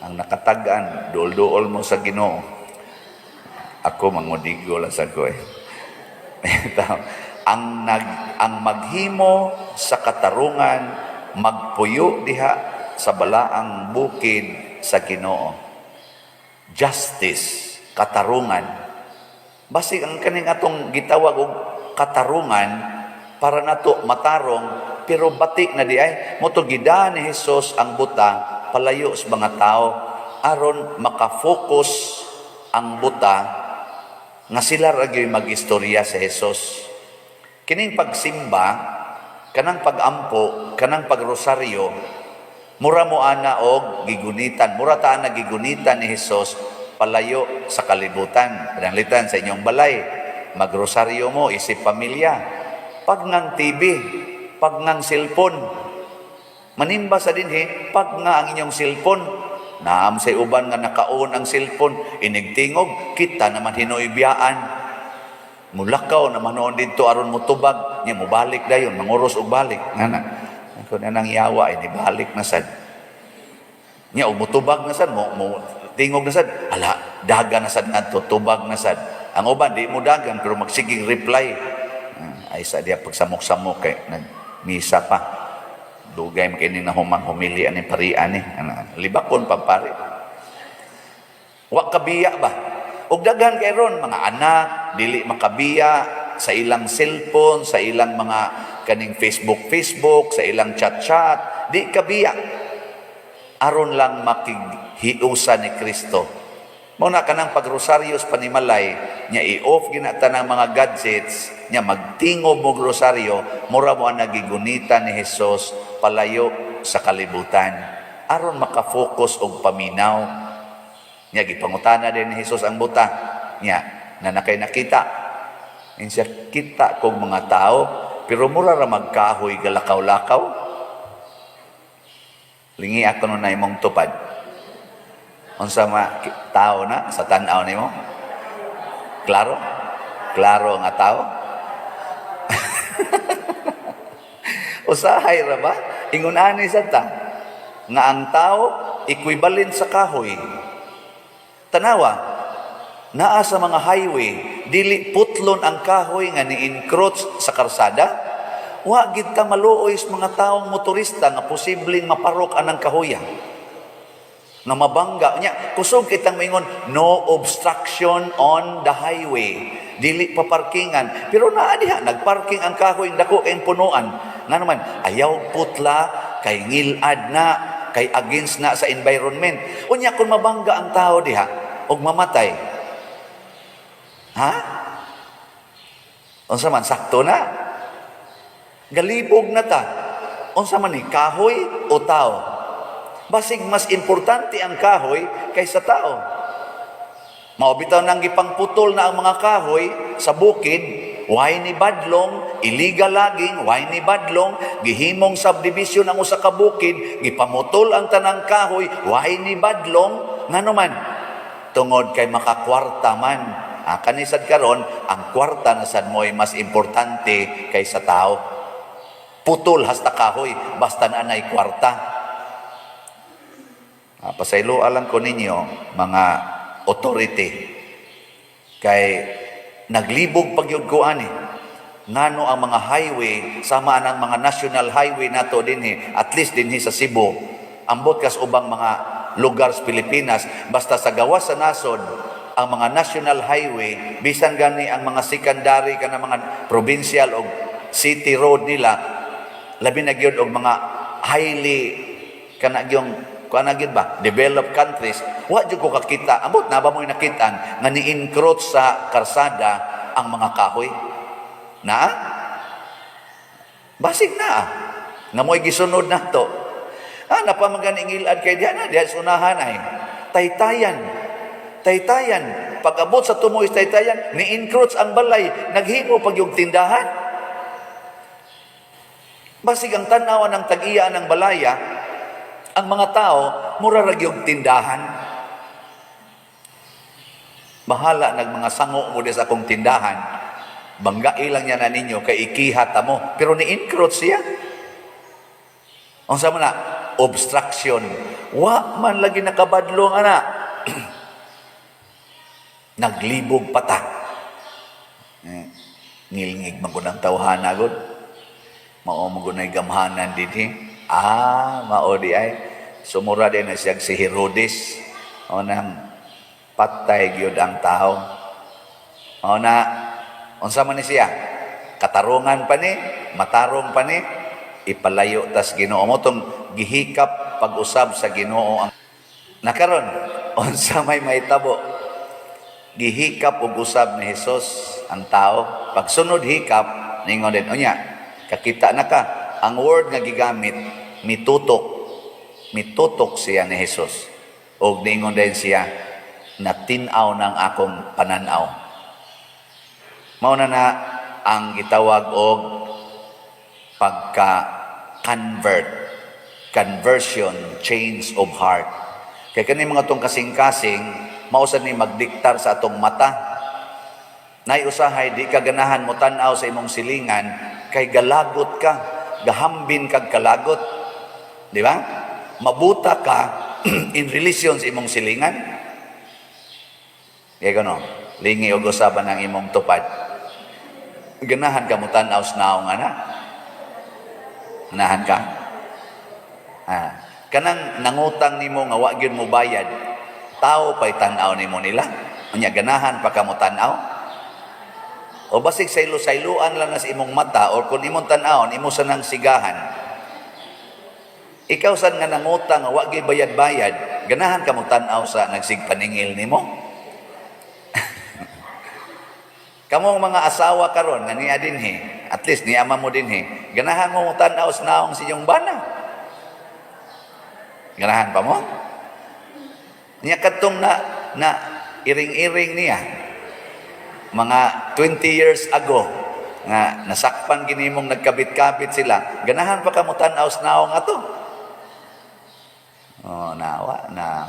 [SPEAKER 1] Ang nakatagan, dool-dool mo sa Ginoo. Ako mangudigo lang sa ko eh. ang maghimo sa katarungan magpuyo diha sa balaang bukid sa Ginoo. Justice, katarungan. Basig ang kaning atong gitawag og katarungan para nato matarong pero batik na di ay moto gidaan ni Hesus ang buta palayo sa mga tao aron makafocus ang buta nga sila ra gyud magistorya sa Hesus. Kining pagsimba, kanang pagampo, kanang pagrosaryo, mura mo ana og gigunitan, mura ta na gigunitan ni Hesus palayo sa kalibutan. Pananglitan sa inyong balay, magrosaryo mo isip pamilya. Pag ngang TV, pag ngang cellphone, manimba sa dinhi, pag nga ang inyong cellphone, naam say uban nga nakaon ang cellphone, inigtingog, kita naman hinoybiyaan. Mulakaw na manoon dito aron mo tubag niya mo balik dayon manguros og balik ngana kun nang yawa ini balik na sad niya og mutubag na sad mo tingog na sad ala daga na sad adto tubag na sad ang uban di mo dagan pero magsiging reply ay sa dia pagsamok-samok kay nagmisa pa dugay makini na humang humili ani parian ni libakon pa pare wa kabiya ba og daghan kay ron mga anak dili makabiya sa ilang cellphone, sa ilang mga kaning Facebook, sa ilang chat, di kabiya. Aron lang makighiusa ni Kristo. Muna ka ng pagrosaryo sa panimalay, niya i-off ginata ng mga gadgets, niya magtingob mo rosaryo, mura mo ang nagigunitan ni Jesus palayo sa kalibutan. Aron makafocus og paminaw. Niya gipangutana din ni Jesus ang buta. Niya, na nakay nakita. Insya kita kong mga tao, pero mura ra magkahoy galakaw-lakaw. Lingi ako nun na imong tupad. Unsa ma tao na sa tan-aw nimo? Klaro? Klaro nga tao? Usahay ra ba? Ingon ani sa ta nga ang tao equivalent sa kahoy. Tanawa, naa sa mga highway, dili putlon ang kahoy nga ni-encroach sa karsada. Wa gid ta maluoy sa mga taong motorista nga posibleng maparok anang kahoyan. Na mabangga nya kusog kitang moingon no obstruction on the highway. Dili pa parkingan. Pero naa diha nagparking ang kahoy dako kay punuan. Nga naman ayaw putla kay ngilad na kay against na sa environment. Unya kung mabangga ang tao diha og mamatay. Ha? Unsa man sakto na? Galibog na ta. Unsa man ni kahoy o tao? Basig mas importante ang kahoy kaysa tao. Mao bitaw nang gipangputol na ang mga kahoy sa bukid Why ni badlong, illegal logging, why ni badlong, gihimong subdivision ang usa ka bukid, gipamutol ang tanang kahoy, why ni badlong, ngano man tungod kay makakwarta man. Kanisad karon, ang kwarta na sad mo'y mas importante kaysa tao. Putol hasta kahoy, basta na anay kwarta. Pasaylo alam ko ninyo, mga authority, kay naglibog pagyud ko ani. Ngano ang mga highway, sama ang mga national highway nato dinhi, at least dinhi sa Cebu, ambot kas ubang mga lugar sa Pilipinas, basta sa gawas sa nasod, ang mga national highway, bisan gani ang mga secondary kana mga provincial o city road nila, labi na gyud og mga highly kana gyung kuana gyud ba developed countries, wa jud ko kakita, ambot na ba mo nakitaan nga ni-encroach sa karsada ang mga kahoy na basig na nga mo'y gisunod nato. Napamanggan ingilad kay diha sunahan ay Taytayan. Pag-abot sa tumoy sa Taytayan, ni-encroach ang balay, naghimo pag yung tindahan. Basig ang tanawan ng tag-iya ng balaya, ang mga tao, murarag yung tindahan. Bahala nag mga sango mo sa akong tindahan, banggai lang niya na ninyo, kay ikihata mo. Pero ni-encroach siya. Ang sama na, obstruction. Wa man lagi nakabadlong ana. Naglibog pata. Ngilngig magunang tawhana gud. Mao magunay gamhanan dinhi. Mao di ay sumura din na siya si Herodes. O nang patay gyud ang tao. O na unsa man ni siya? Katarungan pa ni, matarong pa ni, ipalayo tas Ginoo mo tong gihikap pag-usab sa Ginoo ang nakaron unsa may mahitabo. Gihikap ug usab ni Hesus ang tao. Pagsunod hikap, ningon din, unya, kakita na ka, ang word nga gigamit, mitutok siya ni Hesus. O ningon din siya, natinaw ng akong pananaw. Mauna na ang gitawag og conversion, change of heart. Kaya kani mga tong kasing-kasing, mausan ni magdiktar sa atong mata. Nay usahay di ka ganahan mo tan-aw sa imong silingan kay galagot ka, gahambin kag kalagot. Di ba? Mabuta ka in relation sa imong silingan. Kaya gano, lingi og usaban ang imong tupad. Ganahan ka mo tan-aw sa naong ana. Ganahan ka. Kanang nangutang nimo nga wa gyud mo bayad, tao pa'y tanaw ni mo nila. Unya, ganahan pa ka mo tanaw. O basig saylo-sayluan lang na sa imong mata, o kung imong tanawon, imo sa nang sigahan. Ikaw san nga nangutang, wag bayad-bayad, ganahan ka mo tanaw sa nagsigpaningil ni mo. Kamong mga asawa karon nga niya dinhi, at least ni ama mo dinhi, ganahan mo tanaw sa naong sa iyong bana. Ganahan pa mo? Niya katong na iring-iring niya mga 20 years ago nga nasakpan ginimong nagkabit-kabit sila, ganahan pa ka mo tan-aw sa naong ato. Nawa na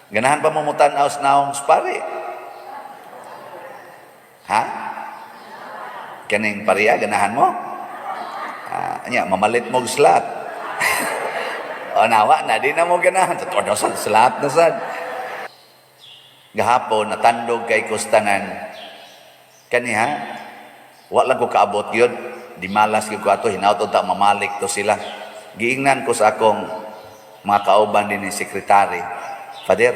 [SPEAKER 1] ganahan pa mo tan-aw sa naong spari. Kaning pariya ganahan mo? Anya mamalit mo og slot. Nawa na di na mo ganahan sa todo sa slot na sad. Gahapon natandog kay kustangan kaniha, wa lang ko kaabot yun, di malas ko ato, hinaut ta mamalik to sila. Giingnan ko sa akong mga kauban din ni sekretary, Father,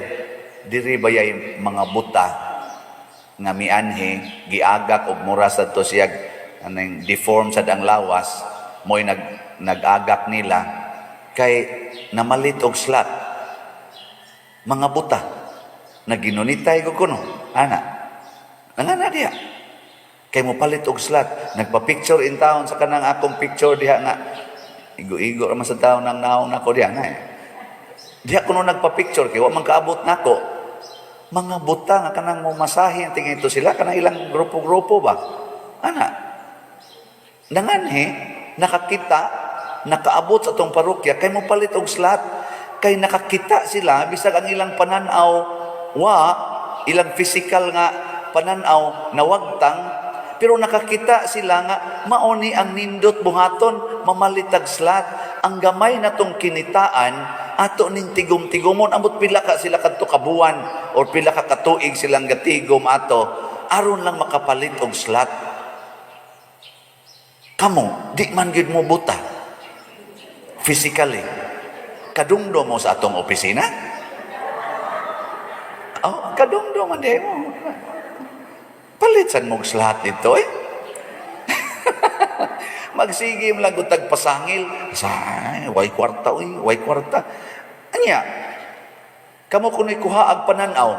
[SPEAKER 1] diri bayay mga buta nga mianhi, giagak og mura sa to siya anang deform sa ang lawas, mo'y nag-agak nila kay namalit og slot. Mga buta na ginunitay ko kuno, nangana diha. Kay mo palit og slot, nagpa-picture in town sa kanang akong picture diha nga igo-igo ra man sa taon nang naong nako diha nga. Diha kuno nagpa-picture kay wa man kaabot nako. Mga buta nga kanang mo masahe tingin ito sila kanang ilang grupo-grupo ba.
[SPEAKER 2] Ana, nanganhi, nakakita, nakaabot sa atong parokya, kay mo palit og slot, kay nakakita sila, bisag ang ilang pananaw, ilang physical nga pananaw, nawagtang, pero nakakita sila nga, mauni ang nindot buhaton, mamalitag slot, ang gamay na tong kinitaan, ato ning tigom-tigomon, amot pila ka sila kadto kabuan, or pila ka katuig silang gatigom ato, aron lang makapalit og slot. Kamo, di man gid mo buta. Physically. Kadungdo mo sa atong opisina? Oh, kadungdo man di mo. Palitsan mo slot dito eh. Magsigim lang gutag pasangil. Way kwarta, way kwarta. Anya, kamo kuno'y kuhaag pananaw.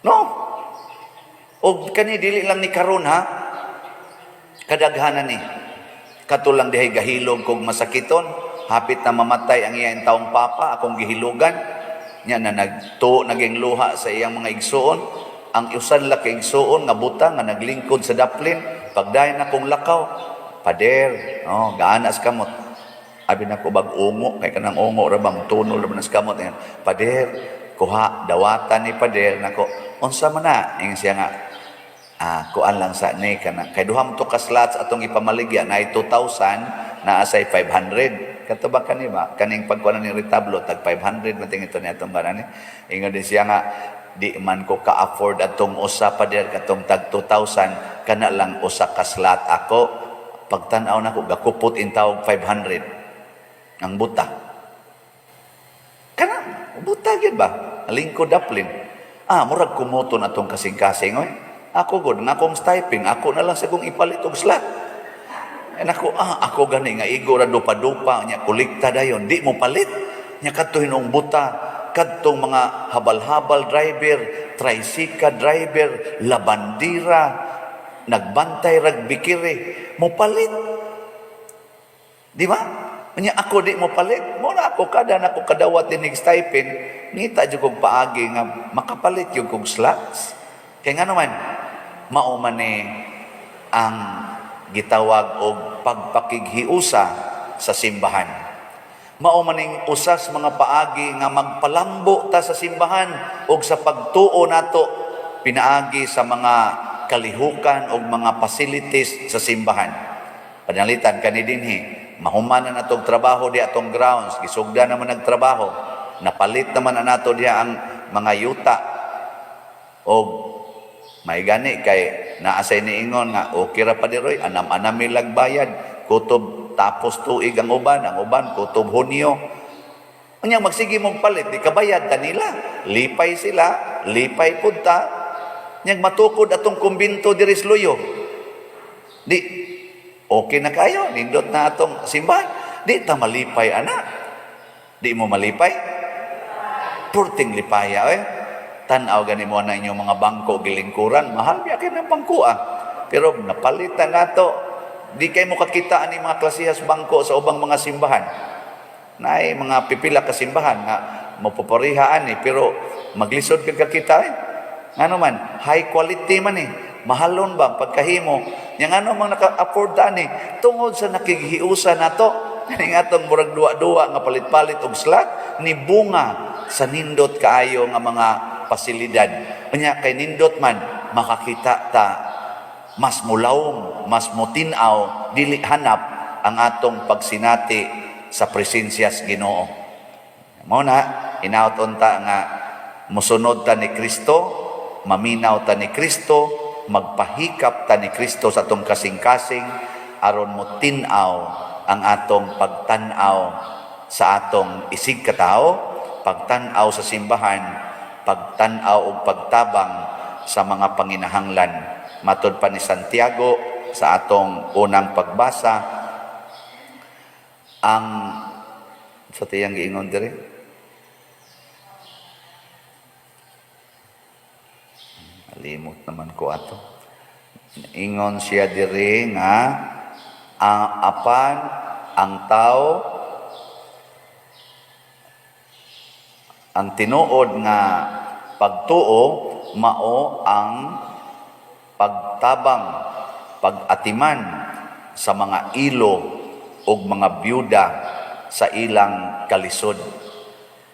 [SPEAKER 2] No? O kani dili lang ni karon ha? Kadaghanan ni. Katulang dihay gahilog kog masakiton, hapit na mamatay ang iyang taong papa, akong gihilugan. Nya na naging luha sa iyang mga igsuon. Ang usan la kay igsuon nga buta nga naglingkod sa daplin, pagdayon akong lakaw, pader, gaanas kamot. Abi na ko bag-ungo, kay kanang ungo ra bang tunol ra nas kamot yan. Pader, kuha dawatan ni pader nako. Unsa man na ing siya nga kuan lang sa ni kana kay duha mo to ka slots atong ipamaligya na 2,000 na asay 500 kato ba kani ba kaning pagkuan ni retablo tag 500 mating ito ni atong banani ingon din siya nga di man ko ka-afford atong usa pa der katong tag 2,000 kana lang usa ka slot ako pagtan-aw nako gakupot in tawag 500 ang buta kana buta gid ba lingkod daplin murag kumuton atong kasing-kasing oy. Ako god nga akong stipend, ako na lang sa kong ipalit og slot. Ako gani nga igo ra dupa-dupa nya kolekta dayon, di mo palit. Nya kadto hinong buta, kadtong mga habal-habal driver, tricycle driver, labandira, nagbantay rag bikiri, mo palit. Di ba? Nya ako di mo palit. Mo na ako kada na ko kadawat dinig stipend, ngita jud kog paagi nga makapalit yung kog slots. Kaya nga naman, mauman ang gitawag og pagpakighiusa sa simbahan. Mauman ning usas mga paagi nga magpalambo ta sa simbahan og sa pagtuo nato pinaagi sa mga kalihukan og mga facilities sa simbahan. Panalitan kani dinhi, mahumanan natong trabaho di atong grounds, gisugda naman nagtrabaho, napalit naman na nato diha ang mga yuta og may gani kay naasay ni ingon nga okay ra pa diroy anam-anam milag bayad kutob tapos tuig ang uban kutob Hunyo. Unya magsige mong palit di kabayad kanila. Lipay sila, lipay pud ta. Nyag matukod atong kumbinto diri sa Luyo. Di okay na kayo nindot na atong simbahan. Di ta malipay ana. Di mo malipay? Purting lipaya Tanaw gani mo na inyong mga bangko gilingkuran, mahal biya kayo ng bangko Pero napalitan nato, di kayo mo kakitaan ni mga klasihas bangko sa ubang mga simbahan. Naay mga pipila ka simbahan nga mapuparihaan pero maglisod ka kakita Ano man, high quality man mahalon ba pagkahimo. Yang ano mang naka-afford tungod sa nakighiusa nato, kaning atong murag duwa-duwa nga palit-palit og slot ni bunga sa nindot kaayo nga mga pasilidad. Kanya kay nindot man makakita ta mas mulawom, mas mutinaw, dili hanap ang atong pagsinati sa presensya sa Ginoo. Mao na inaut unta nga musunod ta ni Kristo, maminaw ta ni Kristo, magpahikap ta ni Kristo sa atong kasing-kasing aron mutinaw ang atong pagtan-aw sa atong isig katao, pagtan-aw sa simbahan, pagtan-aw o pagtabang sa mga panginahanglan. Matod pa ni Santiago sa atong unang pagbasa, ang sa tiyang giingon diri. Alimot naman ko ato. Ingon siya diri nga apan ang tao ang tinuod nga pagtuo mao ang pagtabang
[SPEAKER 1] pag-atiman sa mga ilo ug mga byuda sa ilang kalisod.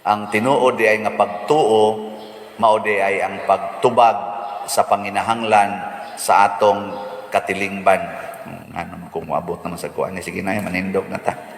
[SPEAKER 1] Ang tinuod di ay nga pagtuo mao di ay ang pagtubag sa panginahanglan sa atong katilingban. Ano kung moabot naman sa kuan ni sige na manindog na ta.